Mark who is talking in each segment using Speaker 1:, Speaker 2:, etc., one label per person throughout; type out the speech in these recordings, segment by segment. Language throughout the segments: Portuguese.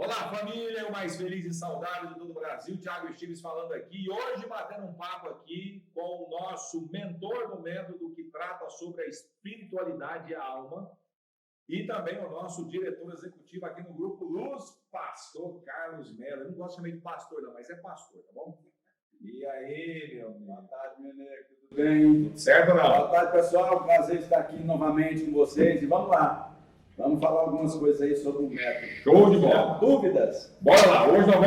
Speaker 1: Olá, família, o mais feliz e saudável de todo o Brasil, Thiago Estives falando aqui, hoje batendo um papo aqui com o nosso mentor no método que trata sobre a espiritualidade e a alma, e também o nosso diretor executivo aqui no Grupo Luz, Pastor Carlos Mello. Eu não gosto de chamar de pastor não, mas é pastor, tá bom? E aí, meu amigo?
Speaker 2: Boa tarde, Meneco, tudo bem?
Speaker 1: Tudo certo ou não?
Speaker 2: Boa tarde, pessoal, prazer estar aqui novamente com vocês, e vamos lá. Vamos falar algumas coisas aí sobre o método.
Speaker 1: Show de bola.
Speaker 2: Dúvidas?
Speaker 1: Bora lá, hoje nós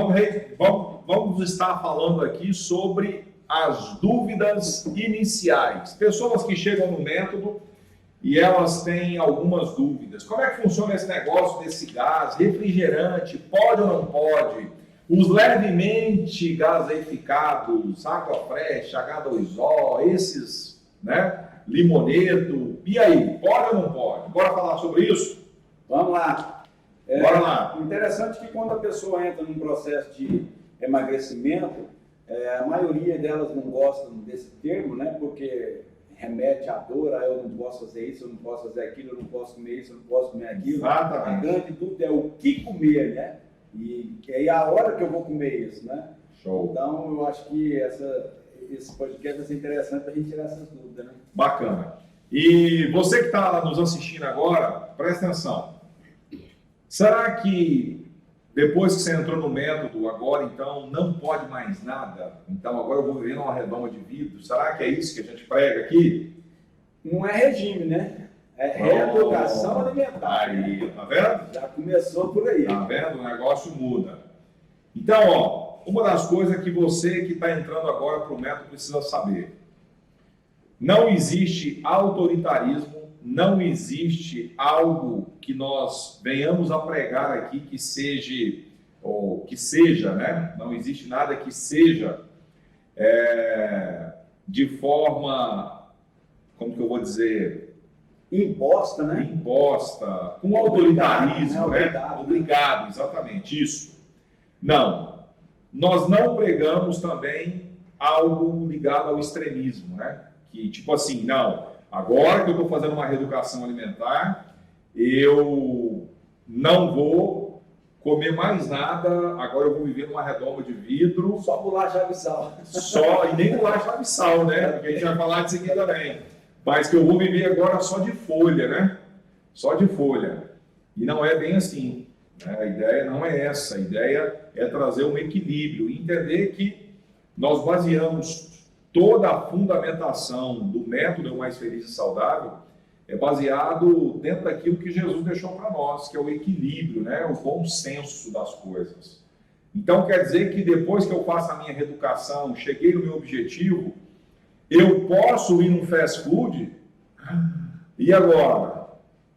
Speaker 1: vamos estar falando aqui sobre as dúvidas iniciais. Pessoas que chegam no método e elas têm algumas dúvidas. Como é que funciona esse negócio desse gás? Refrigerante, pode ou não pode? Os levemente gaseificados, Aquafresh, H2O, esses, né? Limoneto. E aí, pode ou não pode? Bora falar sobre isso?
Speaker 2: Vamos lá.
Speaker 1: Bora lá.
Speaker 2: Interessante que quando a pessoa entra num processo de emagrecimento, a maioria delas não gostam desse termo, né? Porque remete à dor, eu não posso fazer isso, eu não posso fazer aquilo, eu não posso comer isso, eu não posso comer aquilo.
Speaker 1: Exatamente.
Speaker 2: A grande dúvida é o que comer, né? E aí a hora que eu vou comer isso, né?
Speaker 1: Show.
Speaker 2: Então, eu acho que esse podcast vai ser interessante para a gente tirar essas dúvidas, né?
Speaker 1: Bacana. E você que está nos assistindo agora, presta atenção. Será que depois que você entrou no método, agora então não pode mais nada? Então agora eu vou viver numa redoma de vidro? Será que é isso que a gente prega aqui?
Speaker 2: Não é regime, né? É reeducação alimentar.
Speaker 1: Aí, tá vendo?
Speaker 2: Já começou por aí.
Speaker 1: Tá vendo? O negócio muda. Então, ó, uma das coisas que você que está entrando agora para o método precisa saber. Não existe autoritarismo, não existe algo que nós venhamos a pregar aqui que seja, né? Não existe nada que seja de forma, como que eu vou dizer?
Speaker 2: Imposta, né?
Speaker 1: Imposta, com autoritarismo, né?
Speaker 2: Obrigado.
Speaker 1: Obrigado, exatamente, isso. Não, nós não pregamos também algo ligado ao extremismo, né? Que tipo assim, não, agora que eu estou fazendo uma reeducação alimentar, eu não vou comer mais nada, agora eu vou viver numa redoma de vidro.
Speaker 2: Só bolacha, água e sal.
Speaker 1: Só, e nem bolacha, água e sal, né? Porque a gente vai falar disso aqui também. Mas que eu vou viver agora só de folha, né? Só de folha. E não é bem assim, né? A ideia não é essa, a ideia é trazer um equilíbrio, entender que nós baseamos toda a fundamentação do método Mais Feliz e Saudável é baseado dentro daquilo que Jesus deixou para nós, que é o equilíbrio, né? O bom senso das coisas. Então quer dizer que depois que eu faço a minha reeducação, cheguei no meu objetivo, eu posso ir num fast food? E agora?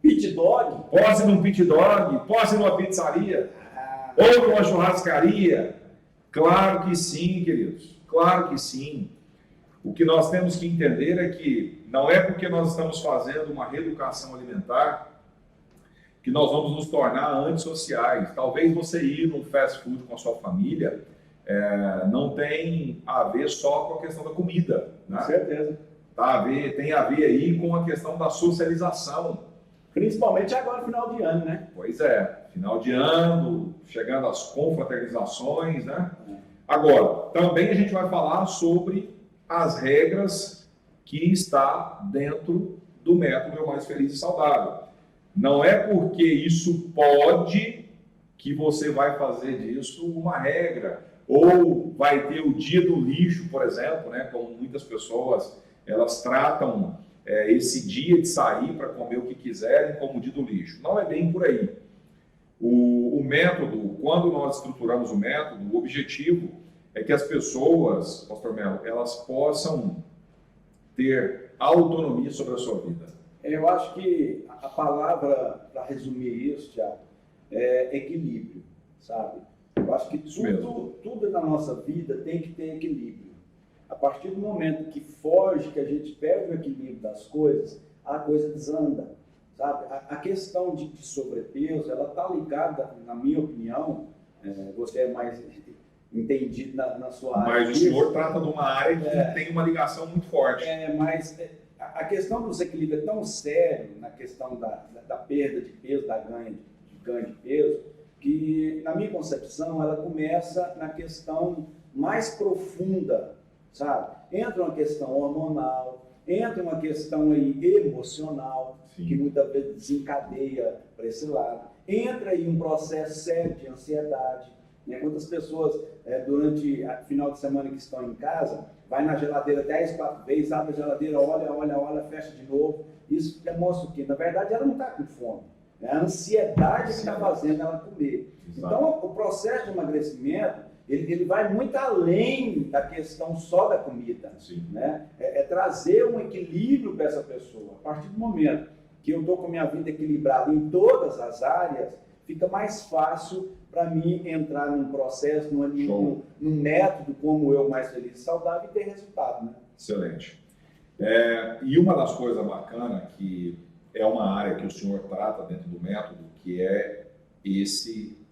Speaker 2: Pit dog?
Speaker 1: Posso ir num pit dog? Posso ir numa pizzaria? Ou numa churrascaria? Claro que sim, queridos. Claro que sim. O que nós temos que entender é que não é porque nós estamos fazendo uma reeducação alimentar que nós vamos nos tornar antissociais. Talvez você ir num fast food com a sua família não tem a ver só com a questão da comida, né?
Speaker 2: Com certeza.
Speaker 1: Tem a ver aí com a questão da socialização.
Speaker 2: Principalmente agora, final de ano, né?
Speaker 1: Pois é, final de ano, chegando às confraternizações, né? Agora, também a gente vai falar sobre as regras que está dentro do método Mais Feliz e Saudável. Não é porque isso pode que você vai fazer disso uma regra, ou vai ter o dia do lixo, por exemplo, né? Como muitas pessoas elas tratam esse dia de sair para comer o que quiserem como dia do lixo. Não é bem por aí. O método, quando nós estruturamos o método, o objetivo é que as pessoas, Pastor Mello, elas possam ter autonomia sobre a sua vida.
Speaker 2: Eu acho que a palavra, para resumir isso, Thiago, é equilíbrio, sabe? Eu acho que tudo na nossa vida tem que ter equilíbrio. A partir do momento que foge, que a gente perde o equilíbrio das coisas, a coisa desanda, sabe? A questão de sobrepeso, ela está ligada, na minha opinião, você é mais entendido na sua área.
Speaker 1: Mas o senhor trata de uma área que tem uma ligação muito forte.
Speaker 2: Mas a questão do desequilíbrio é tão sério na questão da perda de peso, da ganho de peso, que na minha concepção, ela começa na questão mais profunda, sabe? Entra uma questão hormonal, entra uma questão aí emocional,
Speaker 1: Sim.
Speaker 2: que muitas vezes desencadeia para esse lado. Entra aí um processo sério de ansiedade. Né? Quantas pessoas, durante o final de semana que estão em casa, vai na geladeira 10, 4 vezes, abre a geladeira, olha, fecha de novo. Isso demonstra o quê? Na verdade, ela não está com fome. É a ansiedade que está fazendo ela comer.
Speaker 1: Exato.
Speaker 2: Então, o processo de emagrecimento, ele vai muito além da questão só da comida. Né? É trazer um equilíbrio para essa pessoa. A partir do momento que eu estou com a minha vida equilibrada em todas as áreas, fica mais fácil para mim entrar num processo, num método como eu, mais feliz e saudável, e ter resultado. Né?
Speaker 1: Excelente. E uma das coisas bacanas, que é uma área que o senhor trata dentro do método, que é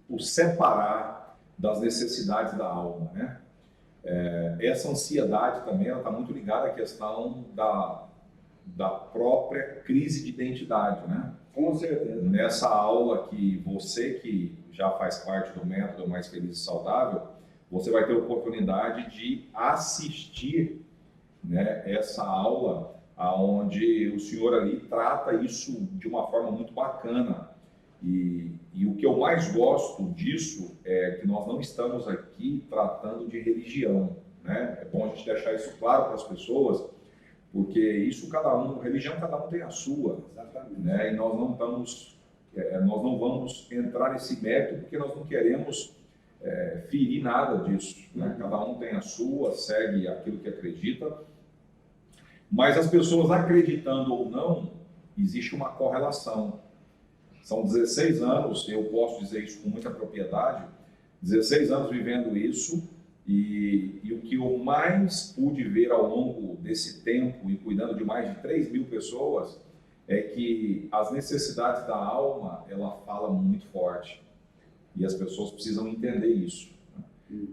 Speaker 1: o separar das necessidades da alma, né? Essa ansiedade também está muito ligada à questão da própria crise de identidade, né?
Speaker 2: Com certeza.
Speaker 1: Nessa aula que você que já faz parte do método Mais Feliz e Saudável, você vai ter a oportunidade de assistir, né, essa aula onde o senhor ali trata isso de uma forma muito bacana. E o que eu mais gosto disso é que nós não estamos aqui tratando de religião, né? É bom a gente deixar isso claro para as pessoas, porque isso religião cada um tem a sua.
Speaker 2: Exatamente.
Speaker 1: Né? E nós não vamos entrar nesse mérito porque nós não queremos ferir nada disso. Né? Cada um tem a sua, segue aquilo que acredita, mas as pessoas acreditando ou não, existe uma correlação. São 16 anos, eu posso dizer isso com muita propriedade, 16 anos vivendo isso, e o que eu mais pude ver ao longo desse tempo, e cuidando de mais de 3.000 pessoas, é que as necessidades da alma, ela fala muito forte. E as pessoas precisam entender isso.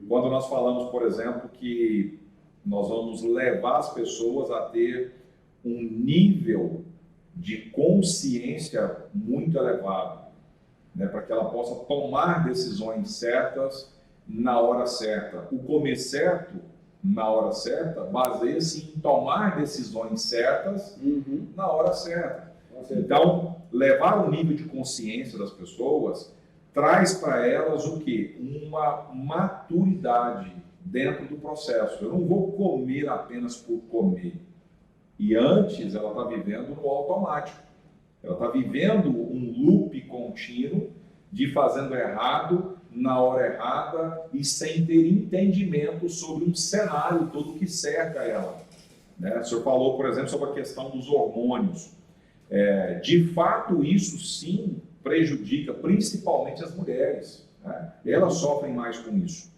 Speaker 1: Quando nós falamos, por exemplo, que nós vamos levar as pessoas a ter um nível de consciência muito elevado, né, para que ela possa tomar decisões certas na hora certa. O comer certo, na hora certa, baseia-se em tomar decisões certas na hora certa. Então, levar o nível de consciência das pessoas traz para elas o quê? Uma maturidade dentro do processo. Eu não vou comer apenas por comer. E antes, ela está vivendo no automático. Ela está vivendo um loop contínuo de fazendo errado na hora errada e sem ter entendimento sobre um cenário todo que cerca ela. Né? O senhor falou, por exemplo, sobre a questão dos hormônios. De fato, isso sim prejudica principalmente as mulheres. Né? Elas sofrem mais com isso.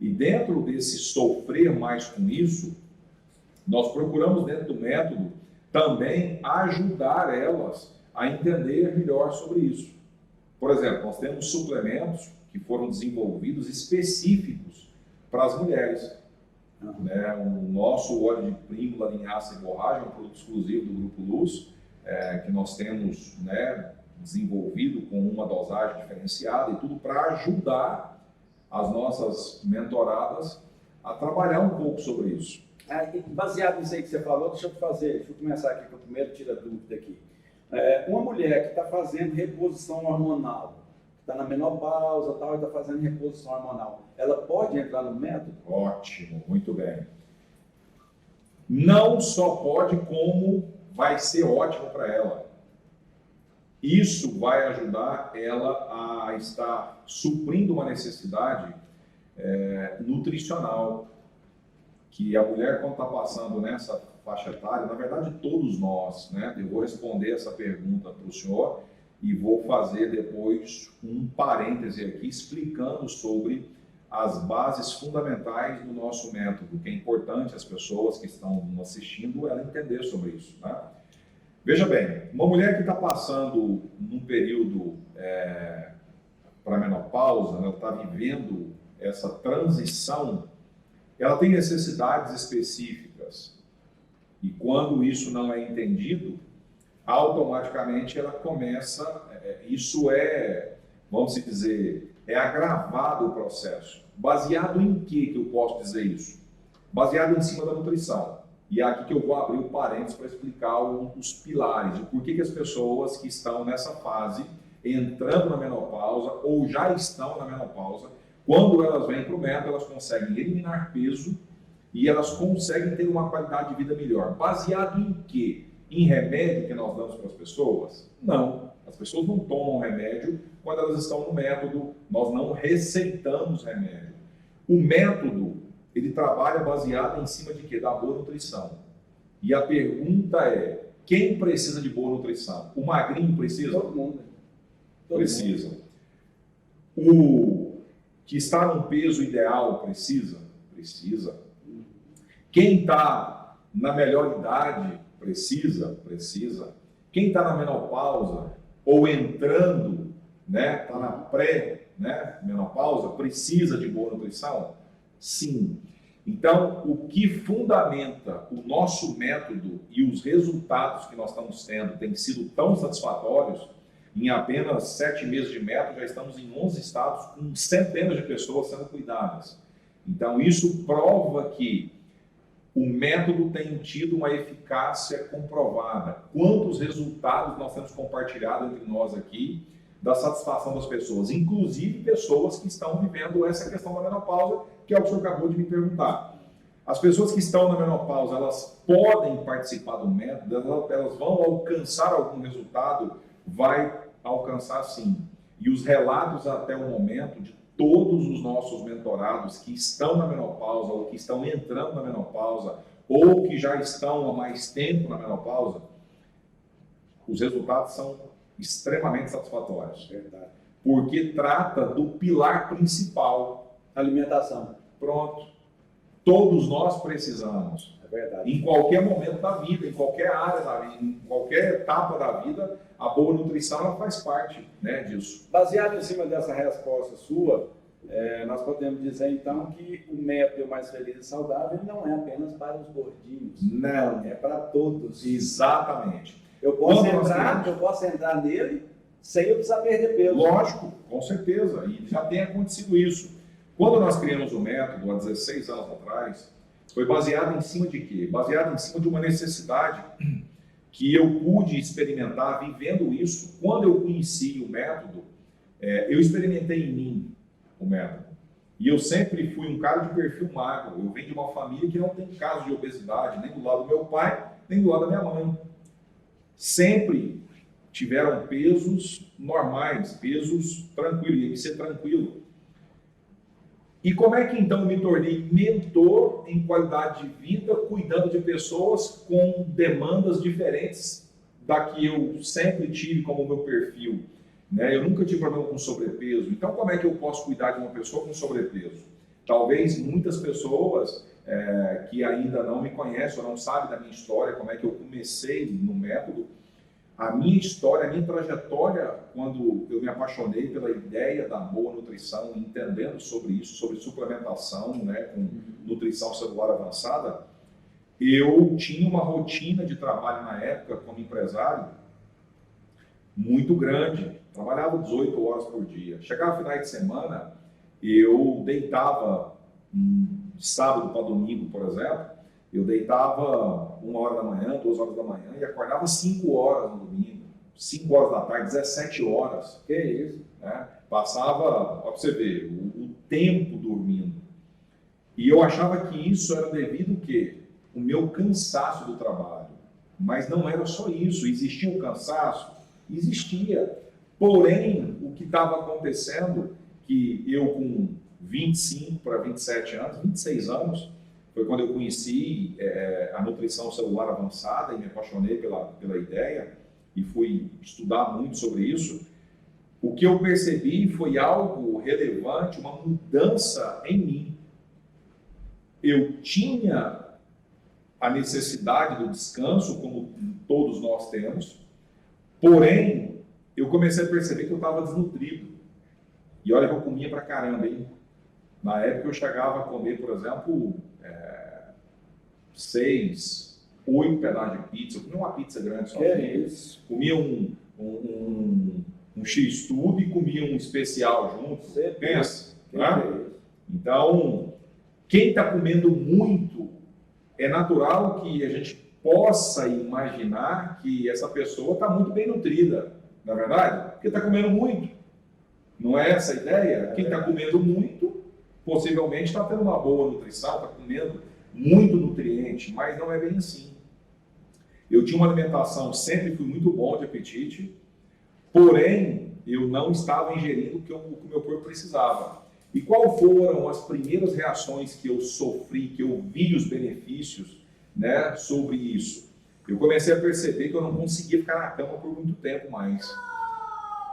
Speaker 1: E dentro desse sofrer mais com isso, nós procuramos dentro do método também ajudar elas a entender melhor sobre isso. Por exemplo, nós temos suplementos que foram desenvolvidos específicos para as mulheres. Né? O nosso óleo de prímula, linhaça e borracha é um produto exclusivo do Grupo Luz, que nós temos, né, desenvolvido com uma dosagem diferenciada e tudo para ajudar as nossas mentoradas a trabalhar um pouco sobre isso.
Speaker 2: Baseado nisso aí que você falou, deixa eu começar aqui com o primeiro tira dúvida aqui. Uma mulher que está fazendo reposição hormonal, está na menopausa tal, e está fazendo reposição hormonal, ela pode entrar no método?
Speaker 1: Ótimo, muito bem. Não só pode, como vai ser ótimo para ela. Isso vai ajudar ela a estar suprindo uma necessidade nutricional, que a mulher, quando está passando nessa faixa etária, na verdade todos nós, né? Eu vou responder essa pergunta para o senhor e vou fazer depois um parêntese aqui explicando sobre as bases fundamentais do nosso método, que é importante as pessoas que estão nos assistindo ela entender sobre isso, né? Veja bem, uma mulher que está passando num período para a menopausa, ela está vivendo essa transição, ela tem necessidades específicas. E quando isso não é entendido, automaticamente ela começa, vamos dizer, é agravado o processo. Baseado em que eu posso dizer isso? Baseado em cima da nutrição. E é aqui que eu vou abrir o parênteses para explicar um dos pilares de por que as pessoas que estão nessa fase, entrando na menopausa ou já estão na menopausa, quando elas vêm para o método, elas conseguem eliminar peso e elas conseguem ter uma qualidade de vida melhor. Baseado em quê? Em remédio que nós damos para as pessoas? Não. As pessoas não tomam remédio quando elas estão no método, nós não receitamos remédio. O método, ele trabalha baseado em cima de quê? Da boa nutrição. E a pergunta é, quem precisa de boa nutrição? O magrinho precisa?
Speaker 2: Todo mundo.
Speaker 1: Precisa. O que está no peso ideal precisa? Precisa. Quem está na melhor idade precisa? Precisa. Quem está na menopausa ou entrando, né, está na pré-menopausa, precisa de boa nutrição? Sim. Então, o que fundamenta o nosso método e os resultados que nós estamos tendo têm sido tão satisfatórios, em apenas 7 meses de método, já estamos em 11 estados com centenas de pessoas sendo cuidadas. Então, isso prova que o método tem tido uma eficácia comprovada. Quantos resultados nós temos compartilhado entre nós aqui da satisfação das pessoas, inclusive pessoas que estão vivendo essa questão da menopausa, que é o que o senhor acabou de me perguntar. As pessoas que estão na menopausa, elas podem participar do método, elas vão alcançar algum resultado? Vai alcançar sim. E os relatos até o momento de todos os nossos mentorados que estão na menopausa, ou que estão entrando na menopausa, ou que já estão há mais tempo na menopausa, os resultados são extremamente satisfatórios.
Speaker 2: Verdade.
Speaker 1: Porque trata do pilar principal.
Speaker 2: Alimentação.
Speaker 1: Pronto. Todos nós precisamos.
Speaker 2: É verdade.
Speaker 1: Em qualquer momento da vida, em qualquer área da vida, em qualquer etapa da vida, a boa nutrição ela faz parte, né, disso.
Speaker 2: Baseado em cima dessa resposta sua, nós podemos dizer então que o método mais feliz e saudável não é apenas para os gordinhos.
Speaker 1: Não.
Speaker 2: É para todos.
Speaker 1: Exatamente.
Speaker 2: Eu posso entrar nele sem eu precisar perder peso.
Speaker 1: Lógico, com certeza. E já tem acontecido isso. Quando nós criamos o método, há 16 anos atrás, foi baseado em cima de quê? Baseado em cima de uma necessidade que eu pude experimentar vivendo isso. Quando eu conheci o método, eu experimentei em mim o método. E eu sempre fui um cara de perfil magro. Eu venho de uma família que não tem caso de obesidade, nem do lado do meu pai, nem do lado da minha mãe. Sempre tiveram pesos normais, pesos tranquilos, ia ser tranquilo. E como é que então eu me tornei mentor em qualidade de vida, cuidando de pessoas com demandas diferentes da que eu sempre tive como meu perfil? Né? Eu nunca tive problema com sobrepeso. Então, como é que eu posso cuidar de uma pessoa com sobrepeso? Talvez muitas pessoas que ainda não me conhecem ou não sabem da minha história, como é que eu comecei no método, a minha história, a minha trajetória, quando eu me apaixonei pela ideia da boa nutrição, entendendo sobre isso, sobre suplementação, né, com nutrição celular avançada, eu tinha uma rotina de trabalho na época como empresário muito grande. Trabalhava 18 horas por dia. Chegava final de semana, eu deitava de sábado para domingo, por exemplo, eu deitava 1 hora da manhã, 2 horas da manhã e acordava 5 horas no domingo, 5 horas da tarde, 17 horas.
Speaker 2: Que isso?
Speaker 1: Né? Passava, para você ver, o tempo dormindo. E eu achava que isso era devido ao quê? O meu cansaço do trabalho. Mas não era só isso. Existia o cansaço? Existia. Porém, o que estava acontecendo, que eu com 25 para 27 anos, 26 anos, foi quando eu conheci a nutrição celular avançada e me apaixonei pela ideia e fui estudar muito sobre isso. O que eu percebi foi algo relevante, uma mudança em mim. Eu tinha a necessidade do descanso, como todos nós temos, porém, eu comecei a perceber que eu estava desnutrido. E olha que eu comia pra caramba, hein? Na época eu chegava a comer, por exemplo, 6, 8 pedaços de pizza. Eu comia uma pizza grande só.
Speaker 2: Que isso?
Speaker 1: Comia um um X-tudo e comia um especial junto. Pensa,
Speaker 2: Que
Speaker 1: né?
Speaker 2: é isso?
Speaker 1: Então, quem está comendo muito, é natural que a gente possa imaginar que essa pessoa está muito bem nutrida, não é verdade? Porque está comendo muito. Não é essa a ideia? Quem está comendo muito, possivelmente está tendo uma boa nutrição, está comendo muito nutriente, mas não é bem assim. Eu tinha uma alimentação, sempre fui muito bom de apetite, porém, eu não estava ingerindo o que o meu corpo precisava. E quais foram as primeiras reações que eu sofri, que eu vi os benefícios, né, sobre isso? Eu comecei a perceber que eu não conseguia ficar na cama por muito tempo mais.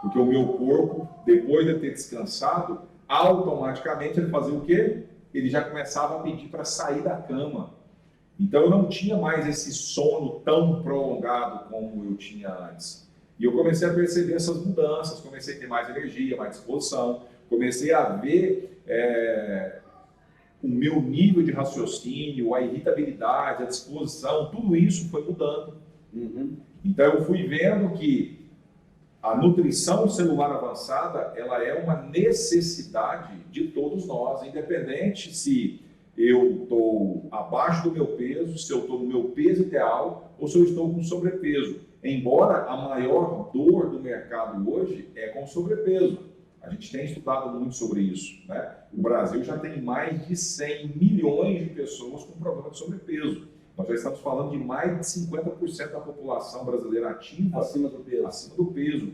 Speaker 1: Porque o meu corpo, depois de ter descansado, automaticamente ele fazia o quê? Ele já começava a pedir para sair da cama. Então eu não tinha mais esse sono tão prolongado como eu tinha antes. E eu comecei a perceber essas mudanças, comecei a ter mais energia, mais disposição, comecei a ver o meu nível de raciocínio, a irritabilidade, a disposição, tudo isso foi mudando. Então eu fui vendo que a nutrição celular avançada, ela é uma necessidade de todos nós, independente se eu estou abaixo do meu peso, se eu estou no meu peso ideal ou se eu estou com sobrepeso. Embora a maior dor do mercado hoje é com sobrepeso. A gente tem estudado muito sobre isso, né? O Brasil já tem mais de 100 milhões de pessoas com problema de sobrepeso. Nós já estamos falando de mais de 50% da população brasileira ativa
Speaker 2: Acima do peso.
Speaker 1: acima do peso.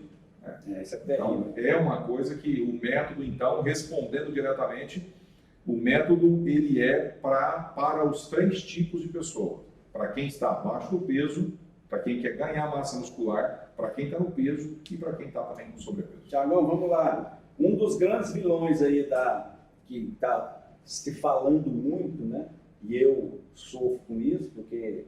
Speaker 1: Né?
Speaker 2: Isso é terrível.
Speaker 1: Então, é uma coisa que o método, então, respondendo diretamente, o método ele é para os 3 tipos de pessoa. Para quem está abaixo do peso, para quem quer ganhar massa muscular, para quem está no peso e para quem está também com sobrepeso.
Speaker 2: Tiagão, vamos lá. Um dos grandes vilões aí que está se falando muito, né? E eu sofro com isso, porque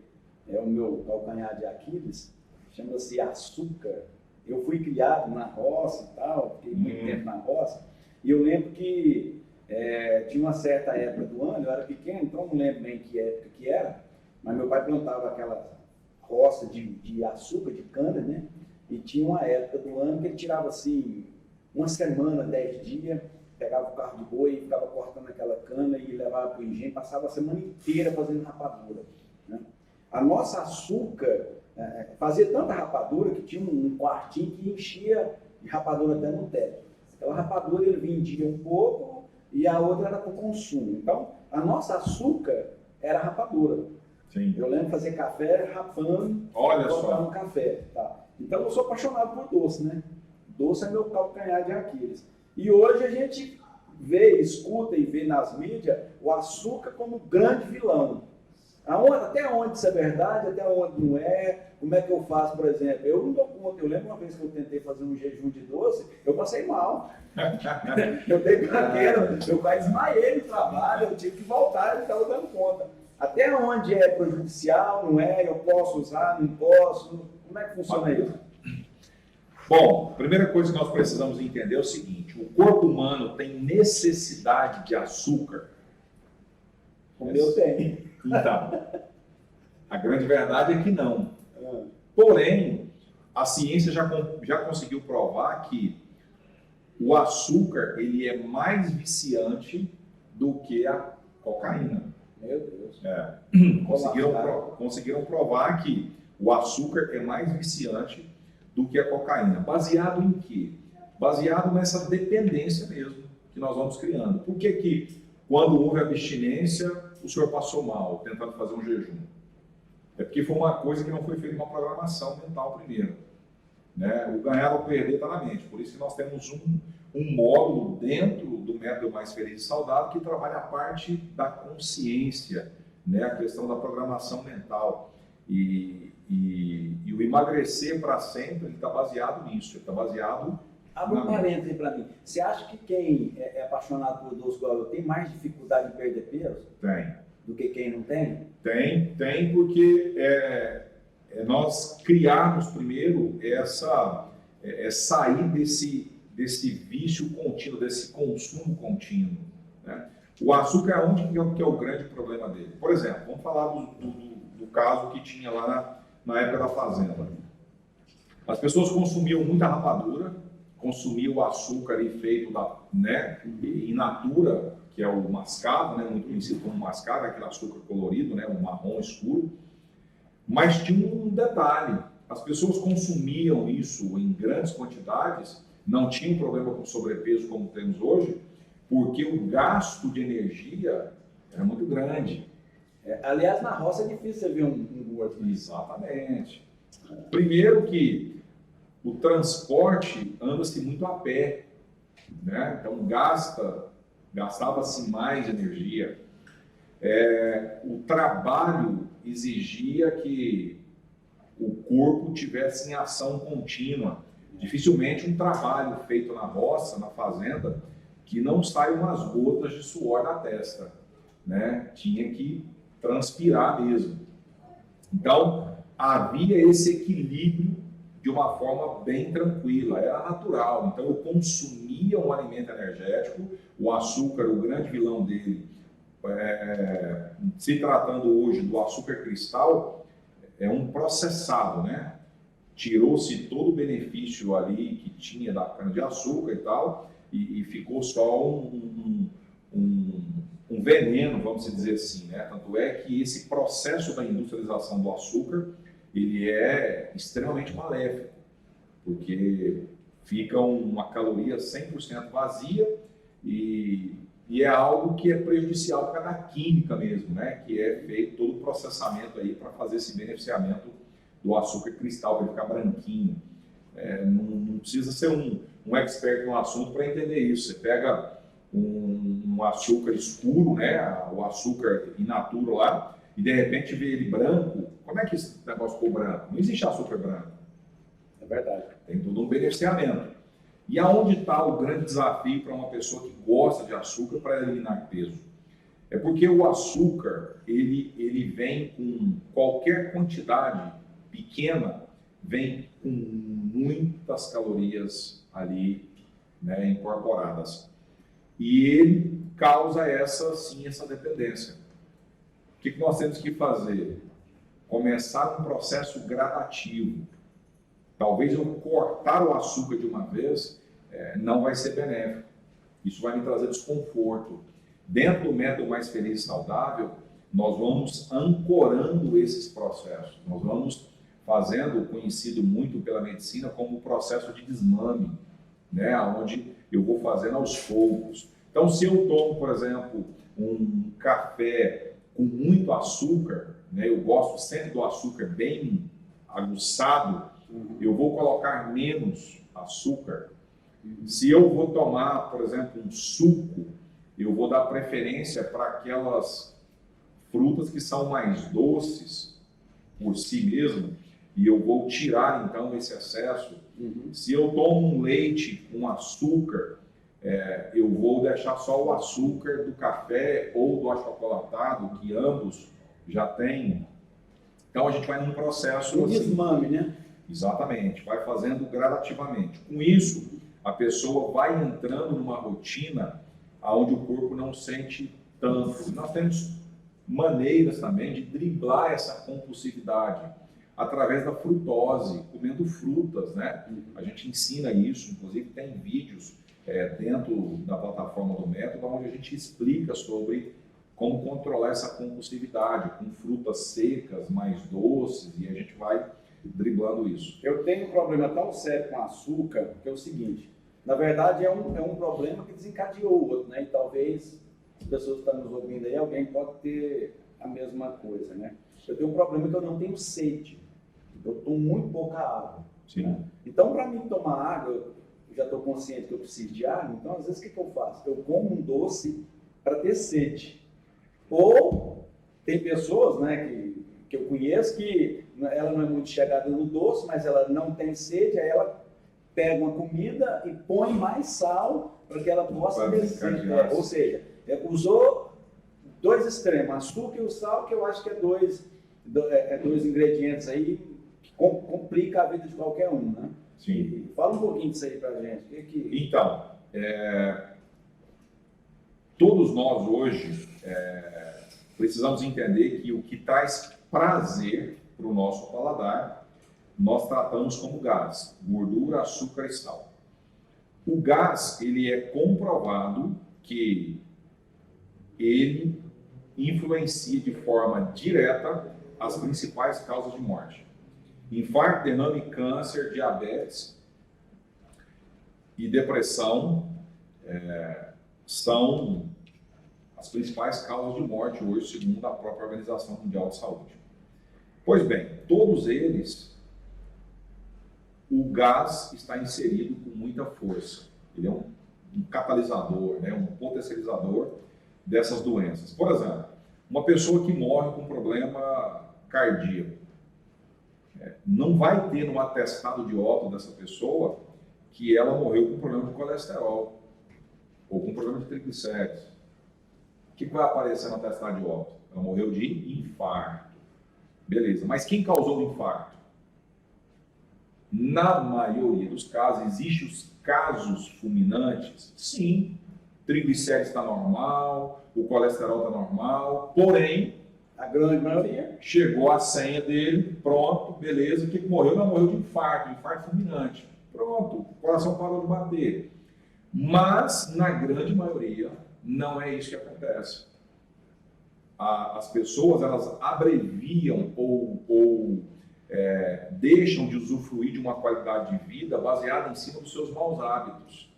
Speaker 2: é o meu calcanhar de Aquiles, chama-se açúcar. Eu fui criado na roça e tal, fiquei muito tempo na roça, e eu lembro que tinha uma certa época do ano, eu era pequeno, então não lembro bem que época que era, mas meu pai plantava aquela roça de açúcar, de cana, né? E tinha uma época do ano que ele tirava assim, uma semana, 10 dias, pegava o carro de boi e ficava cortando aquela cana e levava para o engenho, passava a semana inteira fazendo rapadura. Né? A nossa açúcar fazia tanta rapadura que tinha um quartinho que enchia de rapadura até no teto. Aquela rapadura ele vendia um pouco e a outra era para o consumo. Então, a nossa açúcar era rapadura.
Speaker 1: Sim.
Speaker 2: Eu lembro de fazer café rapando, colocar no café. Tá? Então, eu sou apaixonado por doce, né? Doce é meu calcanhar de Aquiles. E hoje a gente vê, escuta e vê nas mídias o açúcar como grande vilão. Até onde isso é verdade, até onde não é, como é que eu faço, por exemplo? Eu não dou conta, eu lembro uma vez que eu tentei fazer um jejum de doce, eu passei mal. Eu dei caqueira, eu quase desmaiei no trabalho, eu tive que voltar e não estava dando conta. Até onde é prejudicial, não é? Eu posso usar, não posso? Como é que funciona isso?
Speaker 1: Bom, a primeira coisa que nós precisamos entender é o seguinte: o corpo humano tem necessidade de açúcar.
Speaker 2: O meu tem.
Speaker 1: Então, a grande verdade é que não. Porém, a ciência já conseguiu provar que o açúcar ele é mais viciante do que a cocaína.
Speaker 2: Meu Deus.
Speaker 1: Conseguiram provar que o açúcar é mais viciante do que a cocaína. Baseado em quê? Baseado nessa dependência mesmo que nós vamos criando. Por que que quando houve abstinência, o senhor passou mal, tentando fazer um jejum? É porque foi uma coisa que não foi feita uma programação mental primeiro. Né? O ganhar ou perder está na mente. Por isso que nós temos um módulo dentro do método Mais Feliz e Saudável que trabalha a parte da consciência, né? A questão da programação mental. E o emagrecer para sempre está baseado nisso, está baseado...
Speaker 2: Abre um parênteses para mim. Você acha que quem é apaixonado por doce igual eu tem mais dificuldade em perder peso?
Speaker 1: Tem.
Speaker 2: Do que quem não tem?
Speaker 1: Tem porque nós criarmos primeiro sair desse vício contínuo, desse consumo contínuo. Né? O açúcar, onde que é o grande problema dele? Por exemplo, vamos falar do caso que tinha lá na época da fazenda. As pessoas consumiam muita rapadura, consumia o açúcar ali feito né, in natura, que é o mascavo, né, muito conhecido como mascavo, aquele açúcar colorido, né, um marrom escuro. Mas tinha um detalhe, as pessoas consumiam isso em grandes quantidades, não tinham problema com sobrepeso como temos hoje, porque o gasto de energia era muito grande.
Speaker 2: Aliás, na roça é difícil você ver um gordo.
Speaker 1: Exatamente. Primeiro que o transporte anda-se muito a pé, né? Então gastava-se mais energia. O trabalho exigia que o corpo tivesse em ação contínua. Dificilmente um trabalho feito na roça, na fazenda, que não sai umas gotas de suor da testa, né? Tinha que transpirar mesmo. Então, havia esse equilíbrio de uma forma bem tranquila, era natural. Então, eu consumia um alimento energético, o açúcar, o grande vilão dele, se tratando hoje do açúcar cristal, é um processado, né? Tirou-se todo o benefício ali que tinha da cana-de-açúcar e tal, e ficou só um veneno, vamos dizer assim, né? Tanto é que esse processo da industrialização do açúcar, ele é extremamente maléfico, porque fica uma caloria 100% vazia e é algo que é prejudicial por causa da química mesmo, né? Que é feito todo o processamento aí para fazer esse beneficiamento do açúcar cristal, para ele ficar branquinho. Não precisa ser um expert no assunto para entender isso. Você pega um açúcar escuro, né? O açúcar in natura lá, e de repente vê ele branco. Como é que esse negócio ficou branco? Não existe açúcar branco.
Speaker 2: É verdade.
Speaker 1: Tem todo um beneficiamento. E aonde está o grande desafio para uma pessoa que gosta de açúcar para eliminar peso? É porque o açúcar, ele vem com qualquer quantidade pequena, vem com muitas calorias ali, né, incorporadas. E ele causa essa dependência. O que nós temos que fazer? Começar um processo gradativo. Talvez eu cortar o açúcar de uma vez não vai ser benéfico. Isso vai me trazer desconforto. Dentro do método Mais Feliz e Saudável, nós vamos ancorando esses processos. Nós vamos fazendo, conhecido muito pela medicina, como o processo de desmame, né? Onde eu vou fazendo aos poucos. Então, se eu tomo, por exemplo, um café com muito açúcar, né? Eu gosto sempre do açúcar bem aguçado, eu vou colocar menos açúcar. Se eu vou tomar, por exemplo, um suco, eu vou dar preferência para aquelas frutas que são mais doces por si mesmo, e eu vou tirar então esse excesso. Se eu tomo um leite com açúcar, eu vou deixar só o açúcar do café ou do achocolatado, que ambos já têm. Então a gente vai num processo
Speaker 2: assim, desmame, né?
Speaker 1: Exatamente, vai fazendo gradativamente. Com isso, a pessoa vai entrando numa rotina onde o corpo não sente tanto. Nós temos maneiras também de driblar essa compulsividade através da frutose, comendo frutas, né? A gente ensina isso, inclusive tem vídeos dentro da plataforma do método onde a gente explica sobre como controlar essa compulsividade com frutas secas, mais doces, e a gente vai driblando isso.
Speaker 2: Eu tenho um problema tão sério com açúcar, que é o seguinte, na verdade é um problema que desencadeou o outro, né? E talvez as pessoas que estão nos ouvindo aí, alguém pode ter a mesma coisa, né? Eu tenho um problema que eu não tenho sede, eu tomo muito pouca água.
Speaker 1: Sim.
Speaker 2: Né? Então, para mim tomar água, eu já estou consciente que eu preciso de água, então às vezes o que eu faço? Eu como um doce para ter sede. Ou tem pessoas, né, que eu conheço que ela não é muito chegada no doce, mas ela não tem sede, aí ela pega uma comida e põe mais sal para que ela possa ter sede. Ou seja, usou dois extremos, açúcar e o sal, que eu acho que é dois ingredientes aí que complica a vida de qualquer um, né?
Speaker 1: Sim.
Speaker 2: E fala um pouquinho disso aí pra gente.
Speaker 1: Então, todos nós hoje precisamos entender que o que traz prazer para o nosso paladar, nós tratamos como gás, gordura, açúcar e sal. O gás, ele é comprovado que ele influencia de forma direta as principais causas de morte. Infarto, derrame, câncer, diabetes e depressão são as principais causas de morte hoje, segundo a própria Organização Mundial de Saúde. Pois bem, todos eles, o gás está inserido com muita força. Ele é um catalisador, né, um potencializador dessas doenças. Por exemplo, uma pessoa que morre com problema cardíaco, não vai ter no atestado de óbito dessa pessoa que ela morreu com problema de colesterol ou com problema de triglicéridos. O que vai aparecer no atestado de óbito? Ela morreu de infarto. Beleza, mas quem causou o infarto? Na maioria dos casos, existem os casos fulminantes? Sim, triglicéridos está normal, o colesterol está normal, porém,
Speaker 2: a grande maioria
Speaker 1: chegou a senha dele, pronto, beleza, o que morreu? Não morreu de infarto fulminante. Pronto, o coração parou de bater. Mas, na grande maioria, não é isso que acontece. As pessoas, elas abreviam ou deixam de usufruir de uma qualidade de vida baseada em cima dos seus maus hábitos.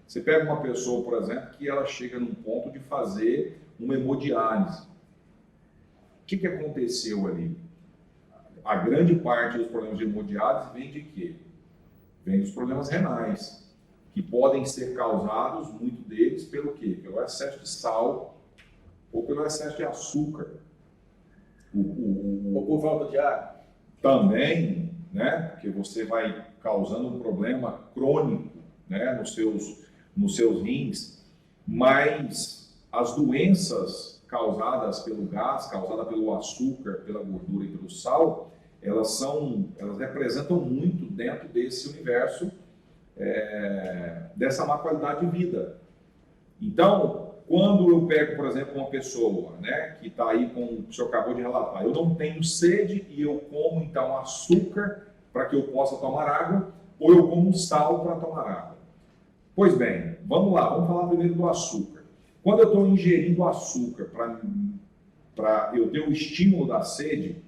Speaker 1: Você pega uma pessoa, por exemplo, que ela chega num ponto de fazer uma hemodiálise. O que aconteceu ali? A grande parte dos problemas de hemodiálise vem de quê? Vem dos problemas renais, que podem ser causados, muito deles, pelo quê? Pelo excesso de sal ou pelo excesso de açúcar.
Speaker 2: Ou por falta de água.
Speaker 1: Também, né? Porque você vai causando um problema crônico, né? nos seus rins, mas as doenças causadas pelo gás, causadas pelo açúcar, pela gordura e pelo sal, elas representam muito dentro desse universo dessa má qualidade de vida. Então, quando eu pego, por exemplo, uma pessoa, né, que está aí com o que o senhor acabou de relatar, eu não tenho sede e eu como, então, açúcar para que eu possa tomar água, ou eu como sal para tomar água. Pois bem, vamos lá, vamos falar primeiro do açúcar. Quando eu estou ingerindo açúcar para eu ter o estímulo da sede,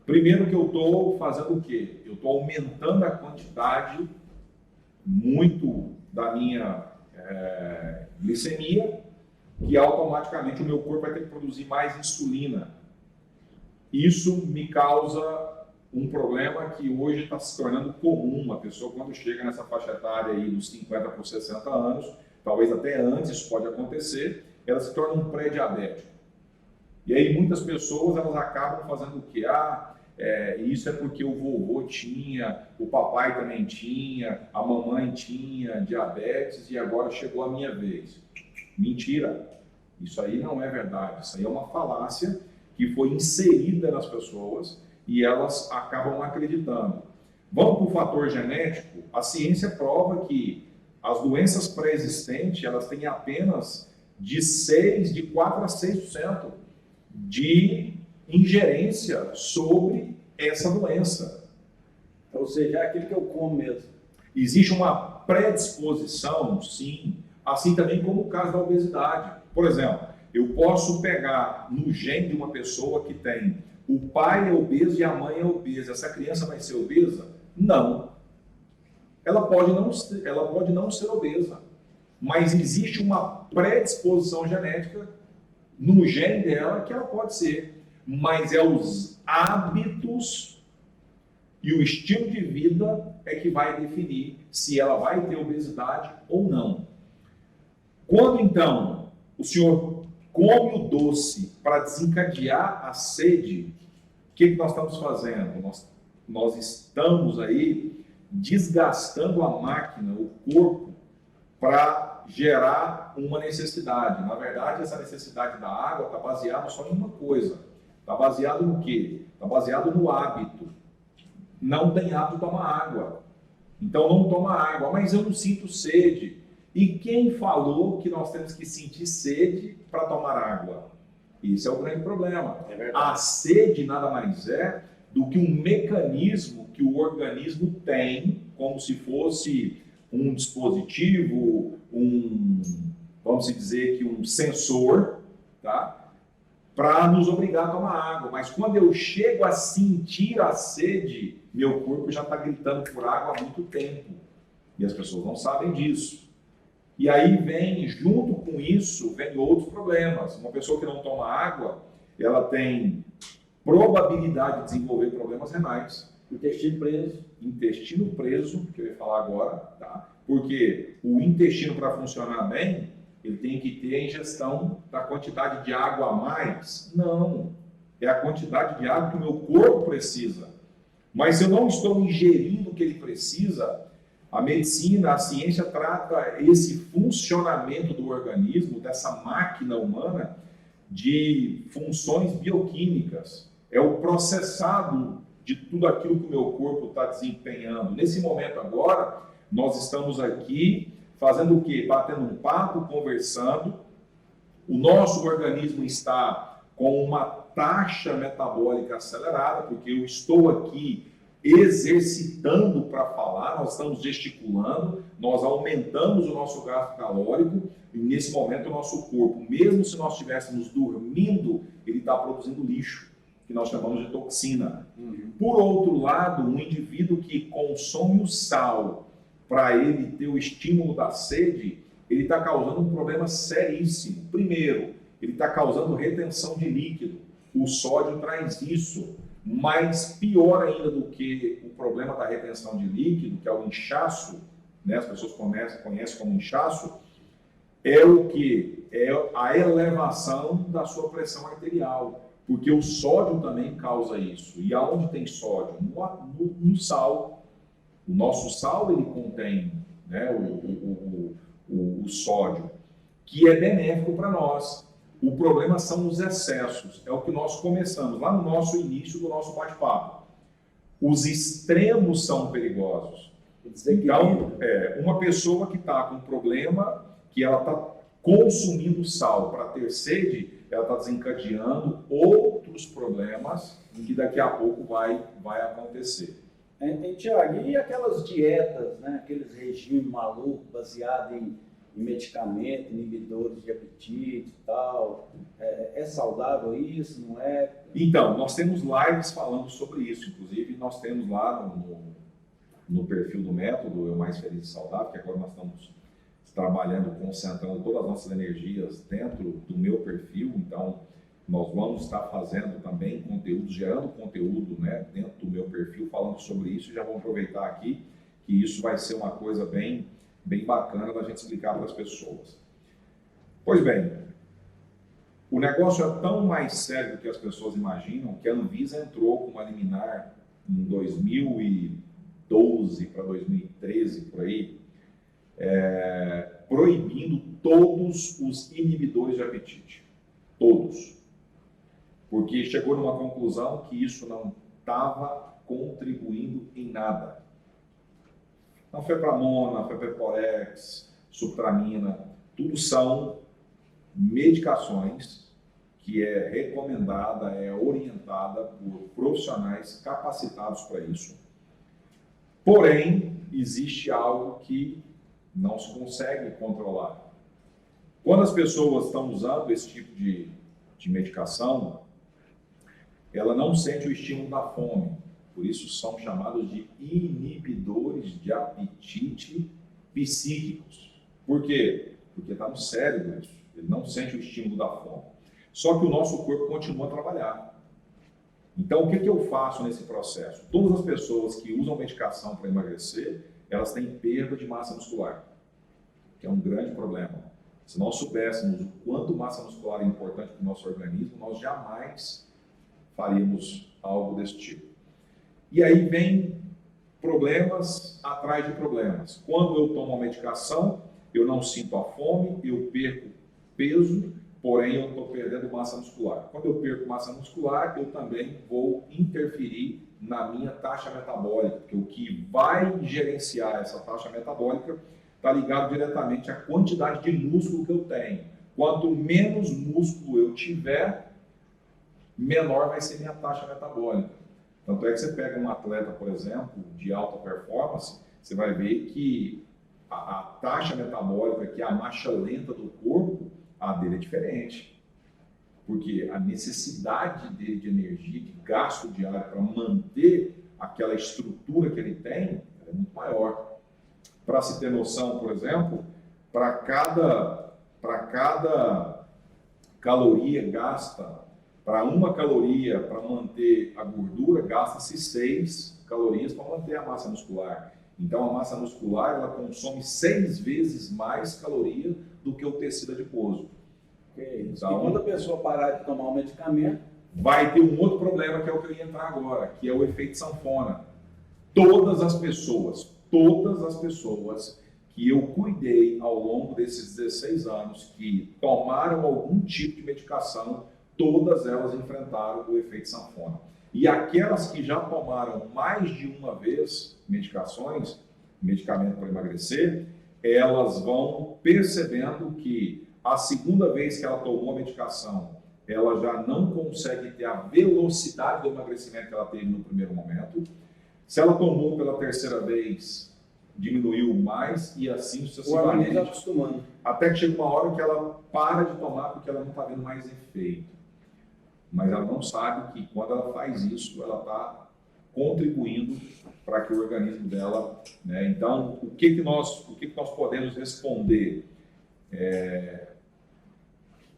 Speaker 1: primeiro que eu estou fazendo o quê? Eu estou aumentando a quantidade muito da minha glicemia, que automaticamente o meu corpo vai ter que produzir mais insulina. Isso me causa um problema que hoje está se tornando comum. A pessoa, quando chega nessa faixa etária aí dos 50 para os 60 anos, talvez até antes isso pode acontecer, ela se torna um pré-diabético. E aí muitas pessoas elas acabam fazendo o quê? Isso é porque o vovô tinha, o papai também tinha, a mamãe tinha diabetes e agora chegou a minha vez. Mentira! Isso aí não é verdade. Isso aí é uma falácia que foi inserida nas pessoas e elas acabam acreditando. Vamos para o fator genético. A ciência prova que as doenças pré-existentes elas têm apenas de 4 a 6% de ingerência sobre essa doença.
Speaker 2: Ou seja, é aquilo que eu como mesmo.
Speaker 1: Existe uma predisposição, sim, assim também como o caso da obesidade. Por exemplo, eu posso pegar no gene de uma pessoa que tem o pai é obeso e a mãe é obesa. Essa criança vai ser obesa? Não. Ela pode não ser obesa, mas existe uma predisposição genética no gene dela que ela pode ser. Mas é os hábitos e o estilo de vida é que vai definir se ela vai ter obesidade ou não. Quando, então, o senhor come o doce para desencadear a sede, o que nós estamos fazendo? Nós estamos aí desgastando a máquina, o corpo, para gerar uma necessidade. Na verdade, essa necessidade da água está baseada só em uma coisa. Está baseado no quê? Está baseado no hábito. Não tem hábito de tomar água. Então não toma água. Mas eu não sinto sede. E quem falou que nós temos que sentir sede para tomar água? Isso é o grande problema. A sede nada mais é do que um mecanismo que o organismo tem, como se fosse um dispositivo, vamos dizer que um sensor, tá? Para nos obrigar a tomar água. Mas quando eu chego a sentir a sede, meu corpo já está gritando por água há muito tempo. E as pessoas não sabem disso. E aí vem, junto com isso, vem outros problemas. Uma pessoa que não toma água, ela tem probabilidade de desenvolver problemas renais. Intestino preso, que eu ia falar agora, tá? Porque o intestino, para funcionar bem, ele tem que ter a ingestão da quantidade de água a mais? Não. É a quantidade de água que o meu corpo precisa. Mas se eu não estou ingerindo o que ele precisa, a medicina, a ciência trata esse funcionamento do organismo, dessa máquina humana, de funções bioquímicas. É o processado de tudo aquilo que o meu corpo está desempenhando. Nesse momento agora, nós estamos aqui fazendo o quê? Batendo um papo, conversando. O nosso organismo está com uma taxa metabólica acelerada, porque eu estou aqui exercitando para falar, nós estamos gesticulando, nós aumentamos o nosso gasto calórico e nesse momento o nosso corpo, mesmo se nós estivéssemos dormindo, ele está produzindo lixo, que nós chamamos de toxina. Por outro lado, um indivíduo que consome o sal para ele ter o estímulo da sede, ele está causando um problema seríssimo. Primeiro, ele está causando retenção de líquido. O sódio traz isso. Mas pior ainda do que o problema da retenção de líquido, que é o inchaço, né? As pessoas conhecem como inchaço, é o que? É a elevação da sua pressão arterial. Porque o sódio também causa isso. E aonde tem sódio? No sal. O nosso sal, ele contém, né, o sódio, que é benéfico para nós. O problema são os excessos. É o que nós começamos lá no nosso início do nosso bate-papo. Os extremos são perigosos. Então, uma pessoa que está com um problema, que ela está consumindo sal para ter sede, ela está desencadeando outros problemas que daqui a pouco vai acontecer.
Speaker 2: Tiago, e aquelas dietas, né? Aqueles regimes malucos baseados em medicamento, inibidores de apetite e tal, é saudável isso, não é?
Speaker 1: Então, nós temos lives falando sobre isso, inclusive nós temos lá no perfil do método Eu Mais Feliz e Saudável, que agora nós estamos trabalhando, concentrando todas as nossas energias dentro do meu perfil, então nós vamos estar fazendo também conteúdo, gerando conteúdo, né, dentro do meu perfil, falando sobre isso, e já vou aproveitar aqui que isso vai ser uma coisa bem bacana da gente explicar para as pessoas. Pois bem, o negócio é tão mais sério do que as pessoas imaginam que a Anvisa entrou com uma liminar em 2012 para 2013, por aí, proibindo todos os inibidores de apetite. Todos. Porque chegou numa conclusão que isso não estava contribuindo em nada. Anfepramona, Fepeporex, Supramina, tudo são medicações que é recomendada, é orientada por profissionais capacitados para isso. Porém, existe algo que não se consegue controlar. Quando as pessoas estão usando esse tipo de medicação, ela não sente o estímulo da fome. Por isso são chamados de inibidores de apetite psíquicos. Por quê? Porque está no cérebro isso. Ele não sente o estímulo da fome. Só que o nosso corpo continua a trabalhar. Então, o que eu faço nesse processo? Todas as pessoas que usam medicação para emagrecer, elas têm perda de massa muscular, que é um grande problema. Se nós soubéssemos o quanto massa muscular é importante para o nosso organismo, nós jamais faríamos algo desse tipo. E aí vem problemas atrás de problemas. Quando eu tomo a medicação, eu não sinto a fome, eu perco peso, porém eu estou perdendo massa muscular. Quando eu perco massa muscular, eu também vou interferir na minha taxa metabólica, porque o que vai gerenciar essa taxa metabólica está ligado diretamente à quantidade de músculo que eu tenho. Quanto menos músculo eu tiver, menor vai ser minha taxa metabólica. Tanto é que você pega um atleta, por exemplo, de alta performance, você vai ver que a taxa metabólica, que é a marcha lenta do corpo, a dele é diferente. Porque a necessidade dele de energia, de gasto diário para manter aquela estrutura que ele tem, é muito maior. Para se ter noção, por exemplo, para cada caloria gasta, para uma caloria para manter a gordura, gasta-se 6 calorias para manter a massa muscular. Então, a massa muscular ela consome 6 vezes mais calorias do que o tecido adiposo.
Speaker 2: Okay. Então, e quando a pessoa parar de tomar o medicamento,
Speaker 1: vai ter um outro problema, que é o que eu ia entrar agora, que é o efeito sanfona. Todas as pessoas que eu cuidei ao longo desses 16 anos, que tomaram algum tipo de medicação, todas elas enfrentaram o efeito sanfona. E aquelas que já tomaram mais de uma vez medicamento para emagrecer, elas vão percebendo que a segunda vez que ela tomou a medicação, ela já não consegue ter a velocidade do emagrecimento que ela teve no primeiro momento. Se ela tomou pela terceira vez, diminuiu mais e assim sucessivamente.
Speaker 2: Acostumando.
Speaker 1: Até que chega uma hora que ela para de tomar porque ela não está vendo mais efeito. Mas ela não sabe que quando ela faz isso, ela está contribuindo para que o organismo dela... Né? Então, o que nós podemos responder